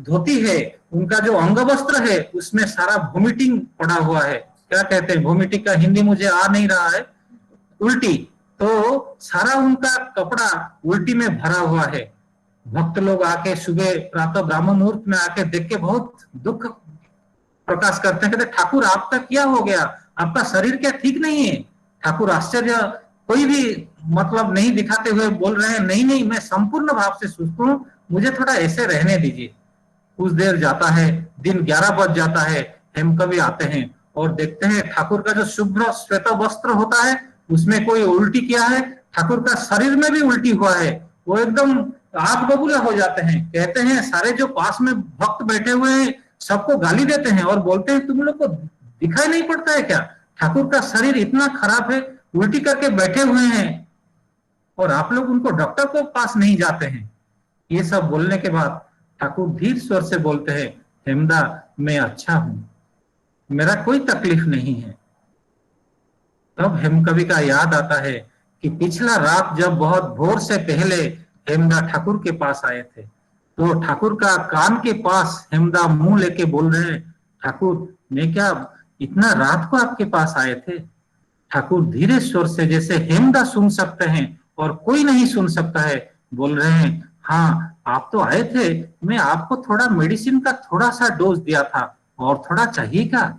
धोती है, उनका जो अंग वस्त्र है, उसमें सारा वोमिटिंग पड़ा हुआ है। क्या कहते हैं, वोमिटिंग का हिंदी मुझे आ नहीं रहा है, उल्टी। तो सारा उनका कपड़ा उल्टी में भरा हुआ है। भक्त लोग आके सुबह प्रातः ब्राह्म मुहूर्त में आके देख के बहुत दुख प्रकाश करते हैं, कहते ठाकुर आपका क्या हो गया, आपका शरीर क्या ठीक नहीं है। ठाकुर आश्चर्य कोई भी मतलब नहीं दिखाते हुए बोल रहे हैं, नहीं नहीं मैं संपूर्ण भाव से सुस्त हूँ, मुझे थोड़ा ऐसे रहने दीजिए। कुछ देर जाता है, दिन 11 बज जाता है। हेम कवि आते हैं और देखते हैं ठाकुर का जो शुभ्र श्वेत वस्त्र होता है उसमें कोई उल्टी किया है, ठाकुर का शरीर में भी उल्टी हुआ है। वो एकदम आग बबूला हो जाते हैं। कहते हैं सारे जो पास में भक्त बैठे हुए हैं सबको गाली देते हैं और बोलते हैं, तुम लोग को दिखाई नहीं पड़ता है क्या, ठाकुर का शरीर इतना खराब है, उल्टी करके बैठे हुए हैं और आप लोग उनको डॉक्टर के पास नहीं जाते हैं। ये सब बोलने के बाद ठाकुर धीर स्वर से बोलते हैं, हेमदा मैं अच्छा हूं, मेरा कोई तकलीफ नहीं है। तब हेम कवि का याद आता है कि पिछला रात जब बहुत भोर से पहले हेमदा ठाकुर के पास आए थे, तो ठाकुर का कान के पास हेमदा मुंह लेके बोल रहे हैं, ठाकुर मैं क्या इतना रात को आपके पास आए थे। ठाकुर धीरे स्वर से, जैसे हेमदा सुन सकते हैं और कोई नहीं सुन सकता है, बोल रहे हैं, हाँ आप तो आए थे, मैं आपको थोड़ा मेडिसिन का थोड़ा सा डोज दिया था, और थोड़ा चाहिए क्या।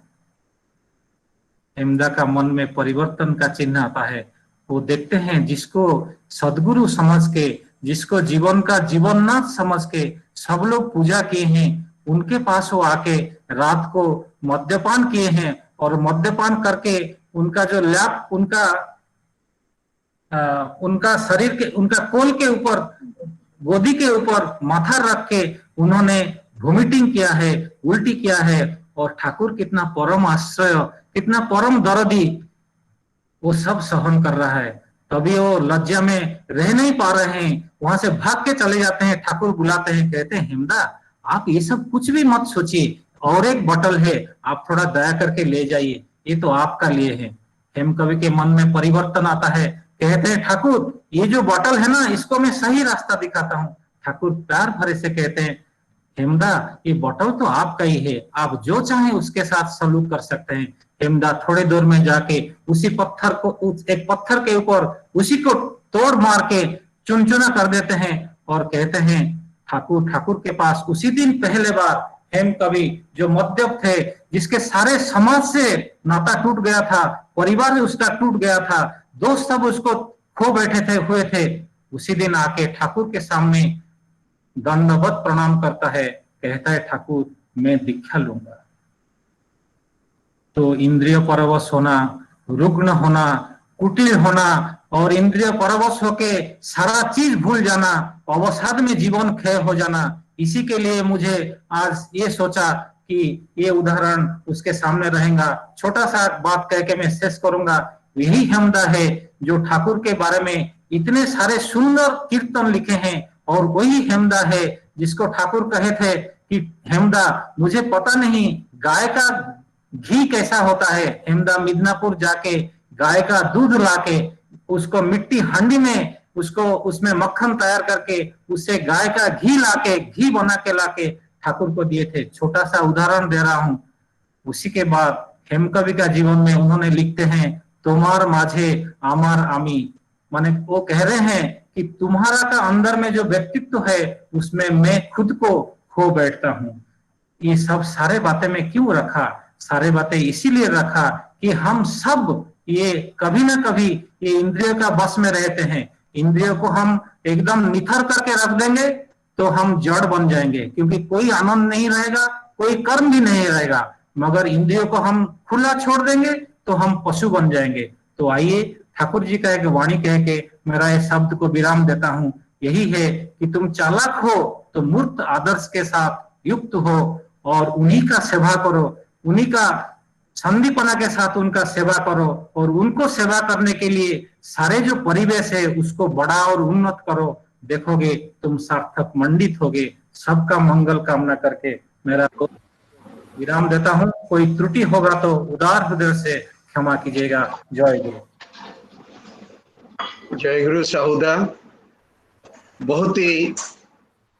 हेमदा का मन में परिवर्तन का चिन्ह आता है। वो देखते हैं जिसको सदगुरु समझ के, जिसको जीवन का जीवननाथ समझ के सब लोग पूजा किए हैं, उनके पास वो आके रात को मद्यपान किए हैं और मद्यपान करके उनका जो लैप उनका शरीर के, उनका कोल के ऊपर, गोदी के ऊपर माथा रख के उन्होंने वोमिटिंग किया है, उल्टी किया है। और ठाकुर कितना परम आश्रय, कितना परम दर्दी, वो सब सहन कर रहा है। तभी वो लज्जा में रह नहीं पा रहे हैं, वहां से भाग के चले जाते हैं। ठाकुर बुलाते हैं, कहते हैं हेमदा आप ये सब कुछ भी मत सोचिए, और एक बोतल है, आप थोड़ा दया करके ले जाइए, ये तो आपका लिए है। हेम कवि के मन में परिवर्तन आता है, कहते हैं ठाकुर ये जो बोतल है ना, इसको मैं सही रास्ता दिखाता हूँ। ठाकुर प्यार भरे से कहते हैं हेमदा ये बोतल तो आपका ही है, आप जो चाहे उसके साथ सलूक कर सकते हैं। हेमदा थोड़े दूर में जाके उसी पत्थर को, एक पत्थर के ऊपर उसी को तोड़ मार के चुनचुना कर देते हैं और कहते हैं ठाकुर के पास उसी दिन पहले बार हेम कवि जो मद्यप थे, जिसके सारे समाज से नाता टूट गया था, परिवार भी उसका टूट गया था, दोस्त सब उसको खो बैठे थे हुए थे, उसी दिन आके ठाकुर के सामने दंडवत प्रणाम करता है, कहता है ठाकुर मैं दीक्षा लूंगा। तो इंद्रिय परवश होना, रुग्ण होना, कुटिल होना और इंद्रिय परवश होके सारा चीज भूल जाना, अवसाद में जीवन क्षय हो जाना, इसी के लिए मुझे आज ये सोचा कि ये उदाहरण उसके सामने रहेगा। छोटा सा बात कह के मैं शेष करूंगा। यही हेमदा है जो ठाकुर के बारे में इतने सारे सुंदर कीर्तन लिखे हैं, और वही हेमदा है जिसको ठाकुर कहे थे कि हेमदा मुझे पता नहीं गाय का घी कैसा होता है। हेमदा मिदनापुर जाके गाय का दूध लाके उसको मिट्टी हांडी में उसको उसमें मक्खन तैयार करके उससे गाय का घी लाके घी बना के लाके ठाकुर को दिए थे। छोटा सा उदाहरण दे रहा हूं। उसी के बाद हेम कवि का जीवन में उन्होंने लिखते हैं तुम्हार माझे आमार आमी, माने वो कह रहे हैं कि तुम्हारा का अंदर में जो व्यक्तित्व है उसमें मैं खुद को खो बैठता हूँ। ये सब सारे बातें में क्यों रखा? सारे बातें इसीलिए रखा कि हम सब ये कभी ना कभी ये इंद्रियों का बस में रहते हैं। इंद्रियों को हम एकदम निथर करके रख देंगे तो हम जड़ बन जाएंगे, क्योंकि कोई आनंद नहीं रहेगा, कोई कर्म भी नहीं रहेगा। मगर इंद्रियों को हम खुला छोड़ देंगे तो हम पशु बन जाएंगे। तो आइए ठाकुर जी का एक वाणी कह के मेरा ये शब्द को विराम देता हूँ। यही है कि तुम चालाक हो तो मूर्त आदर्श के साथ युक्त हो और उन्हीं का सेवा करो, उन्हीं का संदीपना के साथ उनका सेवा करो, और उनको सेवा करने के लिए सारे जो परिवेश है उसको बड़ा और उन्नत करो। देखोगे तुम सार्थक मंडित होगे। सबका मंगल कामना करके मेरा विराम देता हूँ। कोई त्रुटि होगा तो उदार हृदय से क्षमा कीजिएगा। जय गुरु। जय गुरु साहुदा। बहुत ही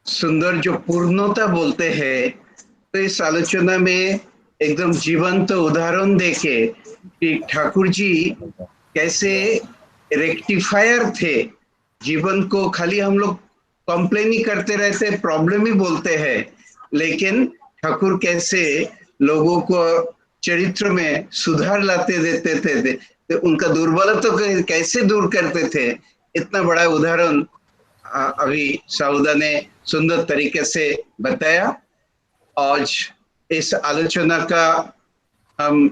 सुंदर जो पूर्णता बोलते हैं, तो इस आलोचना में एकदम जीवंत उदाहरण देके कि ठाकुर जी कैसे रेक्टिफायर थे। जीवन को खाली हम लोग कंप्लेन ही करते रहते, प्रॉब्लम ही बोलते हैं, लेकिन ठाकुर कैसे लोगों को चरित्र में सुधार लाते देते थे, तो उनका दुर्बलता को कैसे दूर करते थे। इतना बड़ा उदाहरण अभी साउदा ने सुंदर तरीके से बताया। आज इस आलोचना का हम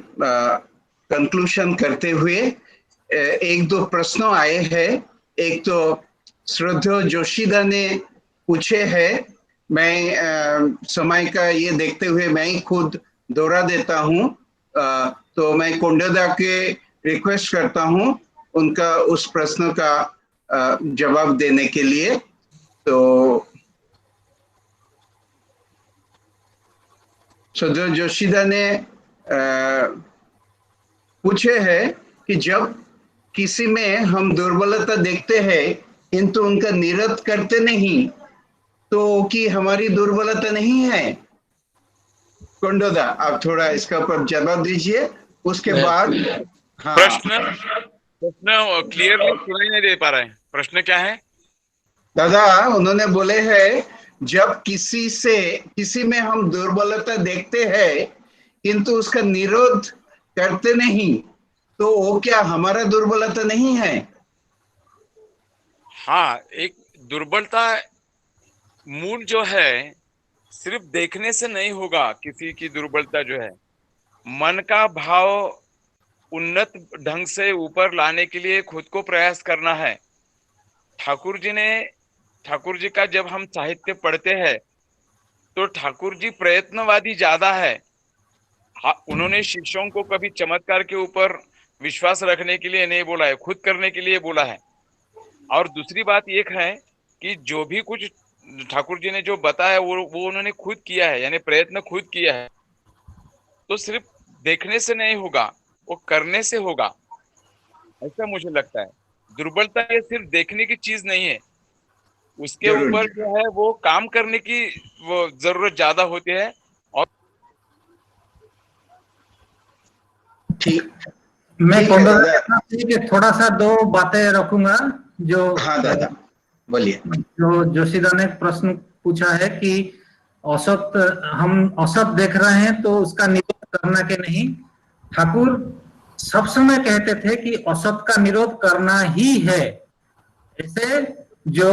कंक्लूशन करते हुए एक दो प्रश्न आए हैं। एक तो श्रद्धेय जोशीदा ने पूछे हैं, मैं समय का ये देखते हुए मैं ही खुद दोहरा देता हूँ, तो मैं कोंडादा के रिक्वेस्ट करता हूँ उनका उस प्रश्न का जवाब देने के लिए। तो श्रद्धेय जोशीदा ने पूछे हैं कि जब किसी में हम दुर्बलता देखते हैं किंतु उनका निरत करते नहीं, तो कि हमारी दुर्बलता नहीं है। कोंडोदा, आप थोड़ा इसका ऊपर जवाब दीजिए। उसके बाद हाँ, प्रश्न क्लियरली सुनाई नहीं दे पा रहा है। प्रश्न क्या है दादा? उन्होंने बोले हैं जब किसी में हम दुर्बलता देखते हैं किंतु उसका निरोध करते नहीं, तो वो क्या हमारा दुर्बलता नहीं है? हाँ, एक दुर्बलता मूल जो है सिर्फ देखने से नहीं होगा। किसी की दुर्बलता जो है मन का भाव उन्नत ढंग से ऊपर लाने के लिए खुद को प्रयास करना है। ठाकुर जी का जब हम साहित्य पढ़ते हैं तो ठाकुर जी प्रयत्नवादी ज्यादा है। उन्होंने शिष्यों को कभी चमत्कार के ऊपर विश्वास रखने के लिए नहीं बोला है, खुद करने के लिए बोला है। और दूसरी बात ये है कि जो भी कुछ ठाकुर जी ने जो बताया वो उन्होंने खुद किया है, यानी प्रयत्न खुद किया है। तो सिर्फ देखने से नहीं होगा, वो करने से होगा, ऐसा मुझे लगता है। दुर्बलता ये सिर्फ देखने की चीज नहीं है, उसके ऊपर जो है वो काम करने की वो जरूरत ज्यादा होती है। और ठीक, मैं थोड़ा सा दो बातें रखूंगा। जो हाँ दादा बोलिए। जो जोशीदा ने प्रश्न पूछा है कि औसत, हम औसत देख रहे हैं तो उसका निरोध करना के नहीं। ठाकुर सब समय कहते थे कि औसत का निरोध करना ही है। ऐसे जो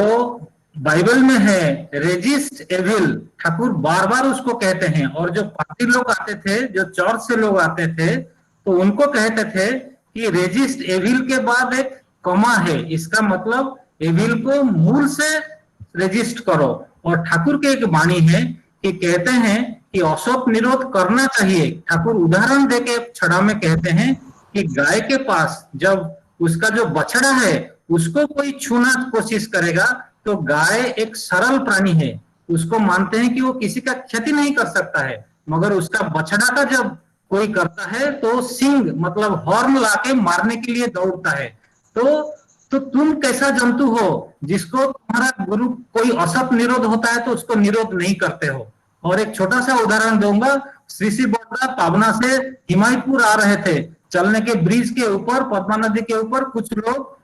बाइबल में है रेजिस्ट एविल, ठाकुर बार बार उसको कहते हैं। और जो पापी लोग आते थे, जो चर्च से लोग आते थे, तो उनको कहते थे कि रेजिस्ट एविल के बाद एक कमा है, इसका मतलब एविल को मूल से रेजिस्ट करो। और ठाकुर के एक वाणी है कि कहते हैं कि औसत निरोध करना चाहिए। ठाकुर उदाहरण देके छड़ा में कहते हैं कि गाय के पास जब उसका जो बछड़ा है उसको कोई छूना कोशिश करेगा तो गाय एक सरल प्राणी है, उसको मानते हैं कि वो किसी का क्षति नहीं कर सकता है। मगर उसका बछड़ा का जब कोई करता है तो सिंग मतलब हॉर्न लाके मारने के लिए दौड़ता है। तो तुम कैसा जंतु हो जिसको तुम्हारा गुरु कोई औसत निरोध होता है तो उसको निरोध नहीं करते हो। और एक छोटा सा उदाहरण दूंगा। श्री बड़दा पावना से हिमायतपुर आ रहे थे, चलने के ब्रिज के ऊपर, पद्मा नदी के ऊपर कुछ लोग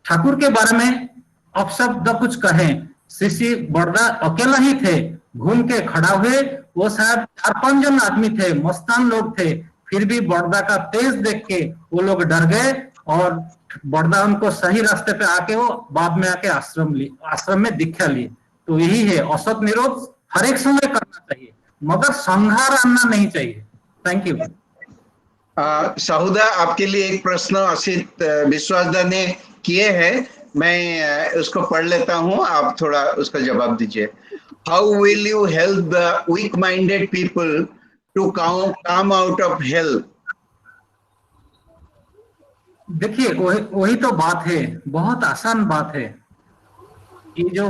ठाकुर के बारे में अपशब्द कुछ कहे। श्री बड़दा अकेला ही थे, घूम के खड़ा हुए। वो शायद 4-5 जन आदमी थे, मस्तान लोग थे। फिर भी बड़दा का तेज देख के वो लोग डर गए और बड़दा उनको सही रास्ते पे आके वो बाद में आके आश्रम में दीक्षा ली। तो यही है, औसत निरोध हर एक समय करना चाहिए मगर संहार आना नहीं चाहिए। Thank you. साहुदा, आपके लिए एक प्रश्न असित विश्वासदा ने किए हैं, मैं उसको पढ़ लेता हूं, आप थोड़ा उसका जवाब दीजिए। How will you help the weak minded people to come out of hell? देखिए वही तो बात है, बहुत आसान बात है। ये जो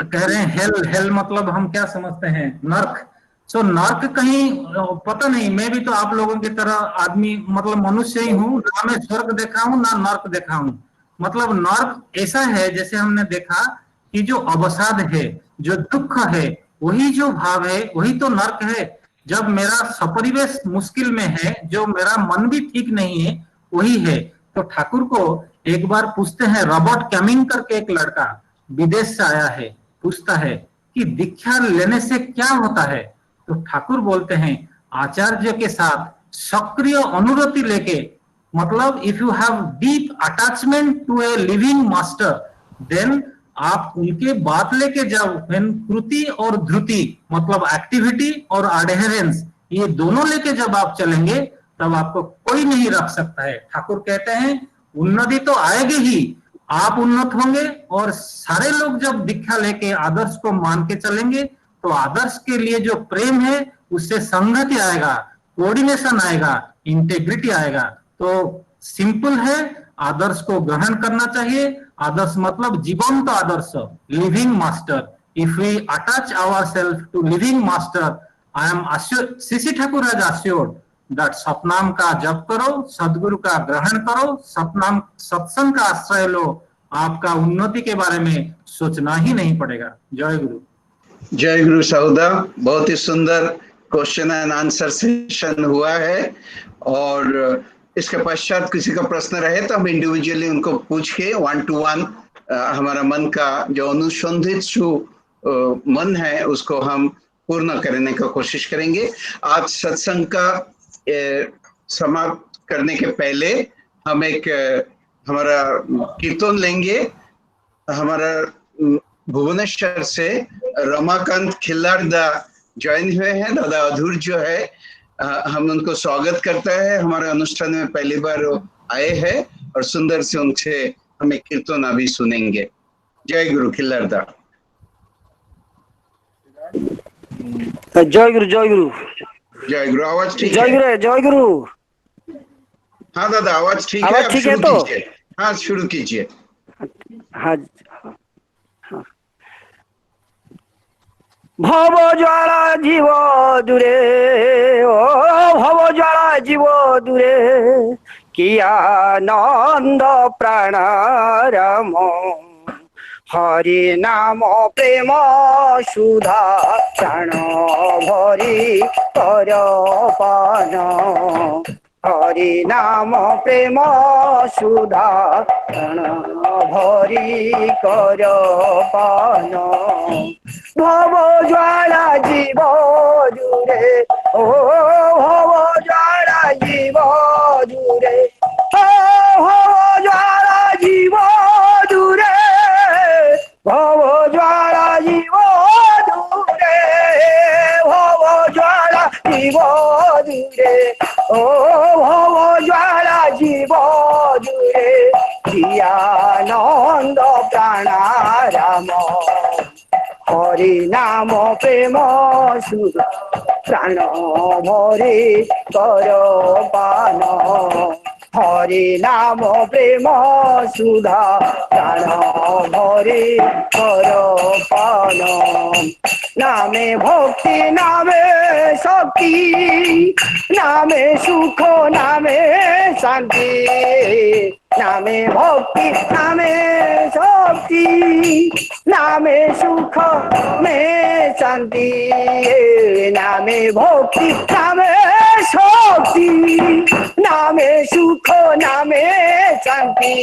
कह रहे हैं हेल मतलब हम क्या समझते हैं? नर्क। सो नर्क कहीं पता नहीं, मैं भी तो आप लोगों की तरह आदमी मतलब मनुष्य ही हूँ, ना मैं स्वर्ग देखा हूँ ना नर्क देखा हूँ। मतलब नर्क ऐसा है जैसे हमने देखा कि जो अवसाद है, जो दुख है, वही जो भाव है वही तो नर्क है। जब मेरा सपरिवेश मुश्किल में है, जो मेरा मन भी ठीक नहीं है, वही है। तो ठाकुर को एक बार पूछते हैं, रॉबर्ट कैमिंग करके एक लड़का विदेश से आया है, पूछता है कि दीक्षा लेने से क्या होता है? तो ठाकुर बोलते हैं आचार्य के साथ सक्रिय अनुरति लेके, मतलब if you have deep attachment to a living master then आप उनके बात लेके जाओ। कृति और ध्रुति मतलब एक्टिविटी और अडहेरेंस, ये दोनों लेके जब आप चलेंगे तब आपको कोई नहीं रख सकता है। ठाकुर कहते हैं उन्नति तो आएगी ही, आप उन्नत होंगे और सारे लोग जब दीक्षा लेके आदर्श को मान के चलेंगे तो आदर्श के लिए जो प्रेम है उससे संगति आएगा, कोऑर्डिनेशन आएगा, इंटेग्रिटी आएगा। तो सिंपल है, आदर्श को ग्रहण करना चाहिए। आदर्श मतलब जीवंत आदर्श, living master. If we attach ourselves to living master, I am assure, Shri Thakur has assured that Satnam का जप करो, सदगुरु का ग्रहण करो, सतनाम सत्संग का आश्रय लो, आपका उन्नति के बारे में सोचना ही नहीं पड़ेगा। जय गुरु। जय गुरु साहुदा, बहुत ही सुंदर क्वेश्चन एंड आंसर सेशन हुआ है। और इसके पश्चात किसी का प्रश्न रहे तो हम इंडिविजुअली उनको पूछ के 1 to 1 हमारा मन का जो अनुसंधित मन है उसको हम पूर्ण करने का कोशिश करेंगे। आज सत्संग का समाप्त करने के पहले हम एक हमारा कीर्तन लेंगे। हमारा भुवनेश्वर से रमाकांत खिल्लारदा ज्वाइन हुए हैं, दादा अधूर जो है, हम उनको स्वागत करता है। हमारे अनुष्ठान में पहली बार आए हैं और सुंदर से उनसे हमें कीर्तन अभी सुनेंगे। जय गुरु खिल्लारदा। जय गुरु जय गुरु जय गुरु। आवाज ठीक जय गुरु जय गुरु। हाँ दादा आवाज ठीक है, आवाज ठीक है तो? हाँ शुरू कीजिए। हाँ हाँ। भव ज्वाला जीव दूरे ओ भव ज्वाला जीव दूरे किया नंद प्राणाराम हरि नाम प्रेम सुधा प्राण भरी कर पान हरि नाम प्रेम सुधा प्राण भरी कर पान भव ज्वाला जीव दूरे ओ भव ज्वाला जीव दूरे ओ भव ज्वाला जीव दूरे भव ज्वाला जीव दूरे भव ज्वाला जीव दूरे ओ भव ज्वाला जीव दूरे जियानंद प्राणाराम हरि नाम प्रेम सुधा प्राण भरी कर पान हरि नाम प्रेम सुधा प्राण भरी कर पान नामे भक्ति नामे शक्ति नामे सुख नामे शांति नामे भक्ति नामे शक्ति नामे सुख में शांति नामे भक्ति नामे शक्ति नामे सुख नामे शांति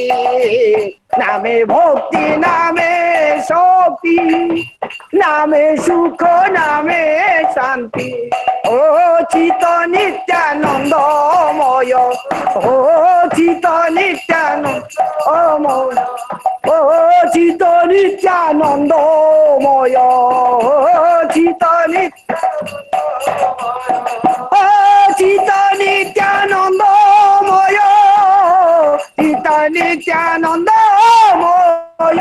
नामे भक्ति नामे शक्ति नामे सुख नामे शांति ओ चित नित्यानंदमय ओ चित नित्यानंदमय ओ चित नित्यानंदमय ओ चित नित्यानंदमय चित नित्यानंदमय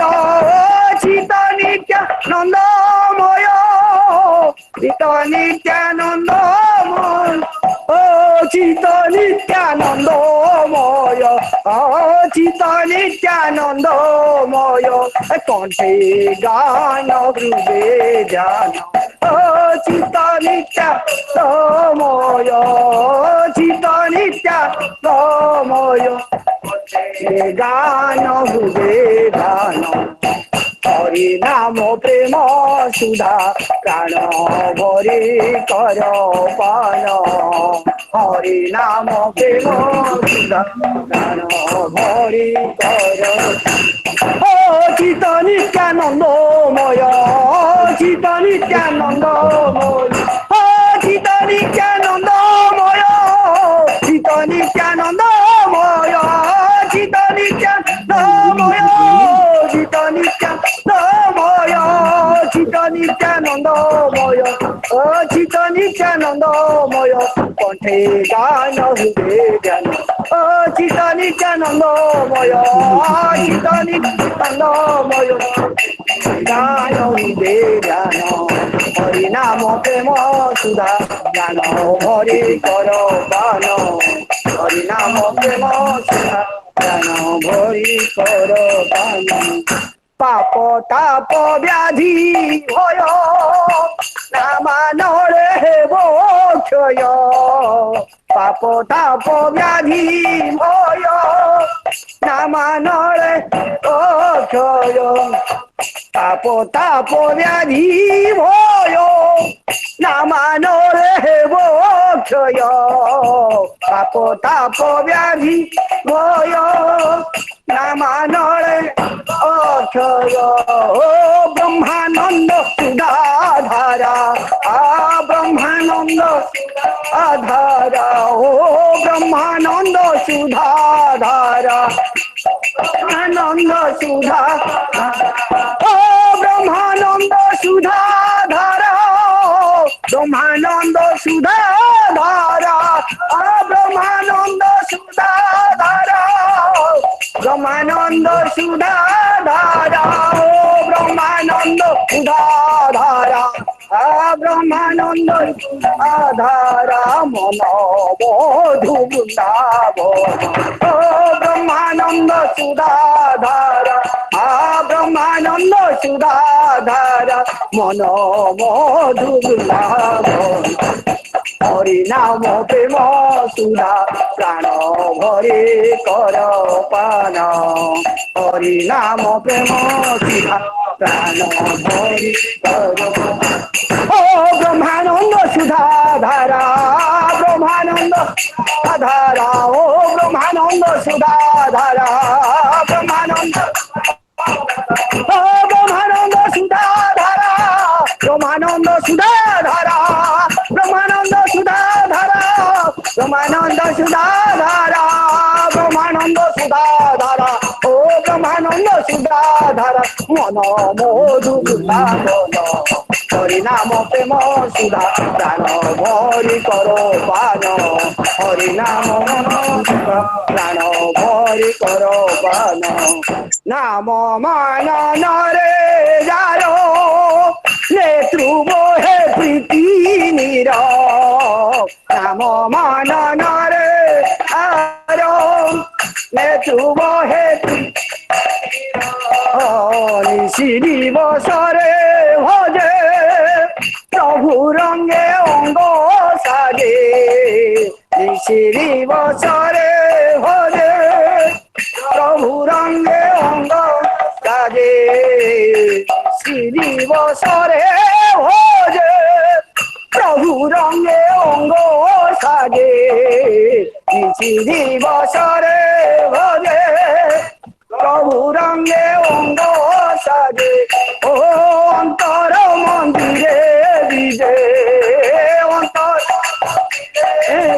चित नित्यानंदमय चित नित्यानंदमय ओ चित नित्यानंदमय ओ चित नित्यानंदमय कंठे गान हृदय ध्यान ओ चित नित्यानंदमय चित नित्यानंदमय गान हृदय ध्यान हरि नाम प्रेम सुधा प्राण भरी कर पान हरि नाम प्रेम सुधा प्राण भरी कर ओ चित नित्यानंदमय चित नित्यानंदमय ओ चित नित्यानंदमय चित नित्यानंदमय चित नित्यानंदमय चित नित्यानंदमय चित नित्यानंदमय ओ चित नित्यानंदमय कंठे गान हृदय ध्यान ओ चित नित्यानंदमय चित नित्यानंदमय गान हृदय ध्यान हरि नाम प्रेम सुधा ज्ञान भरी कर पान हरि नाम प्रेम सुधा ज्ञान भरी कर पान पाप ताप व्याधि भय नामानरे हेब क्षय पाप ताप व्याधि भय नामानरे क्षय पाप ताप व्याधि भय नामानरे हेब क्षय पाप ताप व्याधि भय नामानरे अक्षय ओ ब्रह्मानंद सुधाधारा आ ब्रह्मानंद आधारा ओ ब्रह्मानंद सुधाधारा आनंद सुधा ओ ब्रह्मानंद सुधाधारा ब्रह्मानंद सुधाधारा आ ब्रह्मानंद सुधाधारा ब्रह्मानंद सुधाधारा ओ ब्रह्मानंद सुधाधारा आ ब्रह्मानंद सुधाधारा मन बोधु वृंदावन ओ ब्रह्मानंद सुधाधारा ब्रह्मानंद सुधाधारा मन मधुलाभ हरि नाम प्रेम सुधा प्राण भरे कर पान हरि नाम प्रेम सुधा प्राण भरे कर ओ ब्रह्मानंद सुधा धारा ब्रह्मानंद धारा ओ ब्रह्मानंद सुधा धारा ब्रह्मानंद ब्रह्मानंद सुधा धारा ब्रह्मानंद सुधा धारा ब्रह्मानंद सुधा धारा ब्रह्मानंद सुधा धारा ब्रह्मानंद सुधा धारा ओ ब्रह्मानंद सुधा धारा मन मधुला हरि नाम प्रेम सुधा प्राण भरि करो पान हरि नाम प्राण भरि करो पान नाम मान रे जारो नेत्रुव हे प्रीति नीर नाम मान रे आरो नेत्रुव हे निशिरी बसरे भजे प्रभु रंगे अंग साजे निशिरी बसरे भजे प्रभु रंगे अंग साजे श्री बसरे भजे प्रभु रंगे अंग साजे श्री बसरे भजे प्रभु रंगे अंग साजे ओ अंतर मंदिरे विजय अंतर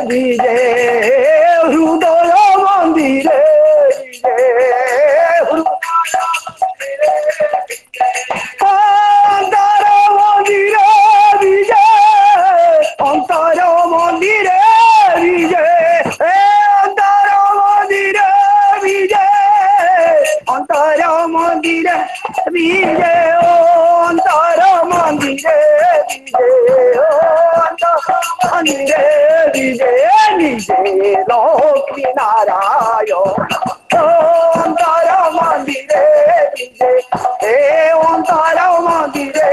विजय हृदय मंदिरे अंतर मंदिरे विजय अंतर मंदिरे विजय अंतर मंदिरे विजय अंतर मंदिरे विजय अंतर मंदिरे विजय अंतर मंदिरे विजय निजे लक्ष्मी नारायण अंतर मंदिरे विजय हे अंतर मंदिरे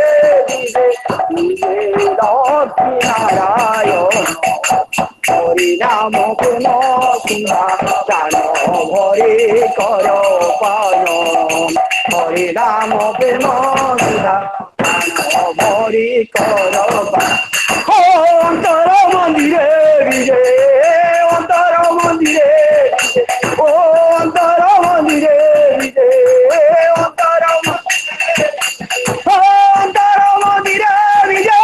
विजय निजे लक्ष्मी नारायण हरि नाम प्रेम सुधा प्राण भरे कर पान हरि नाम प्रेम सुधा प्राण भरे कर पान अंतर मंदिरे विजय अंतर मंदिरे विजय ओ अंतर मंदिरे विजय अंतर मंदिरे विजय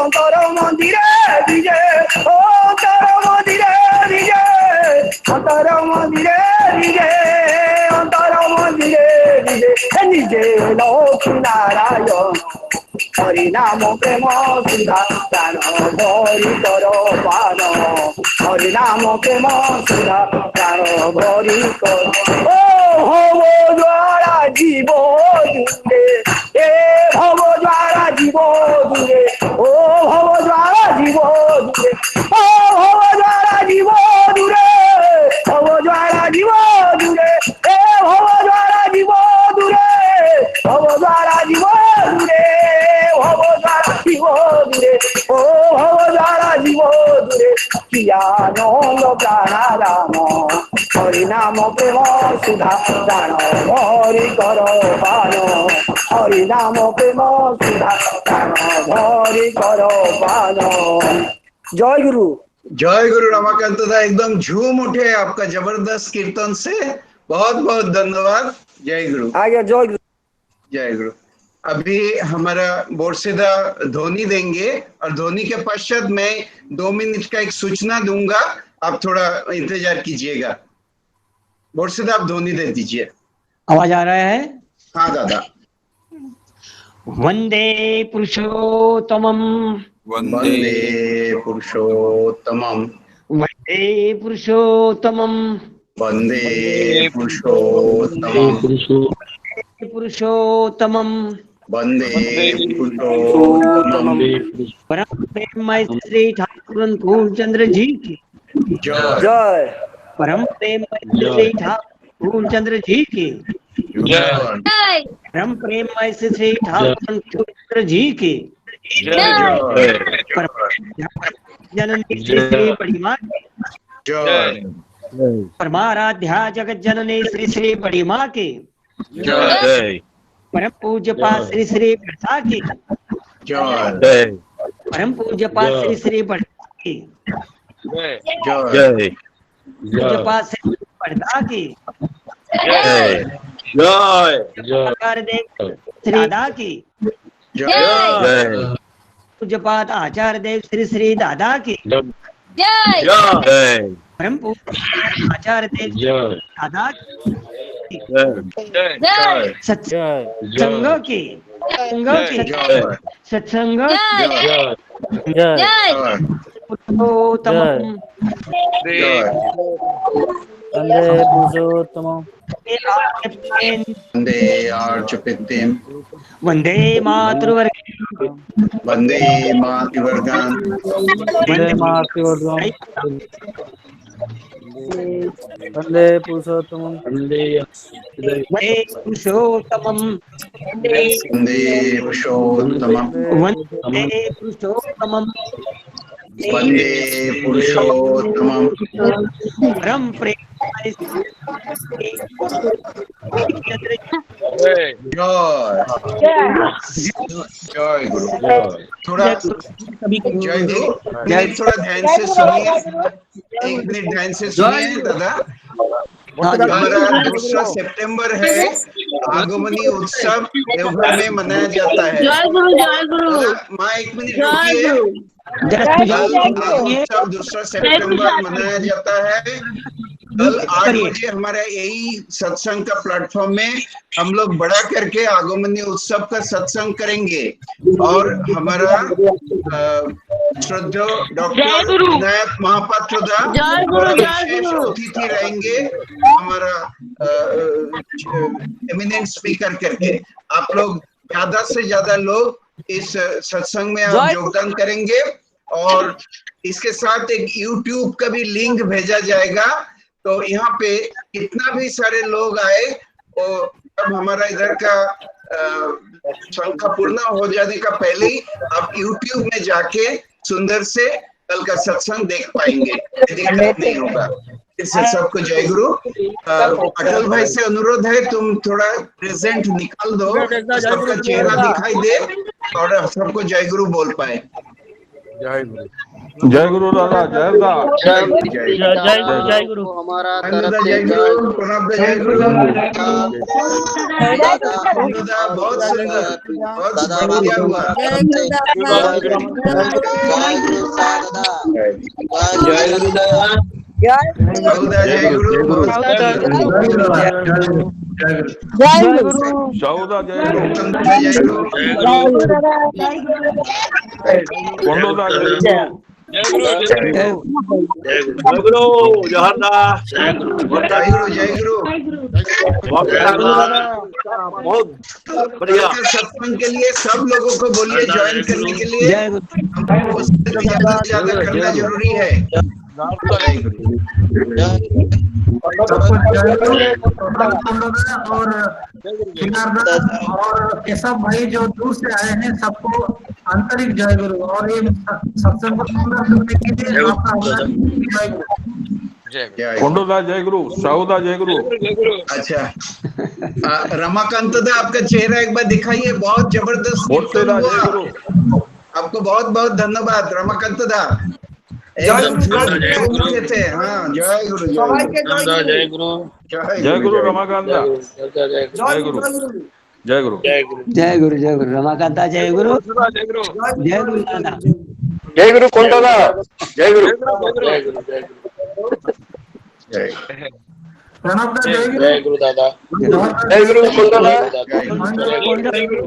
अंतर मंदिरे विजय अंतर मंदिरे विजय अंतर मंदिरे विजय अंतर मंदिरे विजय निजे लक्ष्मी नारायण हरि नाम प्रेम सुधा प्राण भरि कर पान हरि नाम प्रेम सुधा प्राण भरि कर ओ भव द्वारा जीव दूरे ए भव द्वारा जीव दूरे ओ भव द्वारा जीव दूरे ओ भव द्वारा जीव दूरे भव द्वारा जीव दूरे ए भव द्वारा जीव दूरे भव द्वारा जीव दूरे भव द्वारा जीव दूरे ओ भव द्वारा जीव दूरे किया नंद प्राणाराम हरि नाम प्रेम सुधा प्राण भरि कर पान हरि नाम प्रेम सुधा प्राण भरि कर पान जय गुरु रमाकांत दा एकदम झूम उठे आपका जबरदस्त कीर्तन से बहुत बहुत धन्यवाद। जय गुरु। आगे जय गुरु। जय गुरु। अभी हमारा बोरसेदा ध्वनि देंगे और ध्वनि के पश्चात मैं 2 मिनट का एक सूचना दूंगा, आप थोड़ा इंतजार कीजिएगा। बोरसेदा आप ध्वनि दे दीजिए। आवाज आ रहा है? हाँ दादा। वंदे पुरुषोत्तमम वंदे पुरुषोत्तमम वंदे पुरुषोत्तमम वंदे पुरुषोत्तमम पुरुषोत्तमम वंदे पुरुषोत्तमम। परम प्रेममय श्री ठाकुर अनुकूल चंद्र जी की जय। जय। परम प्रेम श्री ठाकुर फूलचंद्र जी की परम प्रेम श्री ठाकुर फूलचंद्र जी की जननी श्री बड़ी माँ परमाराध्या जगत जननी श्री श्री बड़ी माँ की परम पूज्य पास श्री श्री प्रसा की परम पूज्य पास श्री श्री प्रसा की पूज्य पास श्री प्रसा की आचार्य देव श्री दादा की पूज्य पाद आचार्य देव श्री श्री दादा की परम पूज्य आचार्य देव दादा सत्संग की सत्संग पुरुषोत्तमम् वंदे पुरुषोत्तमम् वंदे आर्चपित्तिं वंदे मातृवर्गं वंदे मातृवर्गान् वंदे मातृवर्गं वंदे पुरुषोत्तमम् वंदे पुरुषोत्तमम् वंदे पुरुषोत्तमम् वंदे पुरुषोत्तमम् वंदे पुरुषोत्तमम् परम प्रेम जय गुरु। थोड़ा जय गुरु, थोड़ा ध्यान से सुनिए, 1 मिनट ध्यान से सुनिए दादा। हमारा 2 सितंबर है, आगमनी उत्सव देवघर में मनाया जाता है। जय गुरु जय गुरु। माँ 1 मिनट रुकिए। उत्सव 2 सितंबर मनाया जाता है। कल 8 बजे हमारा यही सत्संग का प्लेटफॉर्म में हम लोग बड़ा करके आगमनी उत्सव का सत्संग करेंगे और हमारा श्रद्धेय डॉक्टर विनायक महापात्र विशेष अतिथि रहेंगे, हमारा एमिनेंट स्पीकर करके। आप लोग ज्यादा से ज्यादा लोग इस सत्संग में आप योगदान करेंगे और इसके साथ एक YouTube का भी लिंक भेजा जाएगा। तो यहाँ पे कितना भी सारे लोग आए और अब हमारा इधर का संख्या पूर्ण हो जाने का पहले ही आप YouTube में जाके सुंदर से कल का सत्संग देख पाएंगे, दिक्कत नहीं होगा। इससे सबको जय गुरु। अटल भाई से अनुरोध है, तुम थोड़ा प्रेजेंट निकाल दो, सबका चेहरा दिखाई दे और सबको जय गुरु बोल पाए। जय गुरु। जय गुरु दादा, जय दादा, जय गुरु। हमारा जय गुरु, प्रणाम जय गुरु। बहुत सुंदर, बहुत बढ़िया हुआ। जय गुरु जय गुरु। सौदा जय बहुत बढ़िया। सत्संग के लिए सब लोगों को बोलिए ज्वाइन करने के लिए, हमको ज्यादा से ज्यादा करना जरूरी है। और केशव भाई जो दूर से आए हैं, सबको आंतरिक जय गुरु। और ये सत्संग करने के लिए आपका जय गुरु। कुंडोदा जय गुरु, साउदा जय गुरु। अच्छा, रमाकांत दा आपका चेहरा एक बार दिखाइए, बहुत जबरदस्त हुआ। आपको बहुत बहुत धन्यवाद रमाकांत दा, एकदम थे। हाँ जय गुरु, जय गुरु, जय गुरु रमाकांत, जय गुरु, जय गुरु, जय गुरु, जय गुरु रमाकांता, जय गुरु, जय गुरु, जय गुरु दादा, जय गुरु कुंडला, जय गुरु, प्रणव दा जय गुरु दादा, जय गुरु कुंडला, जय गुरु।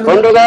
कुंडला।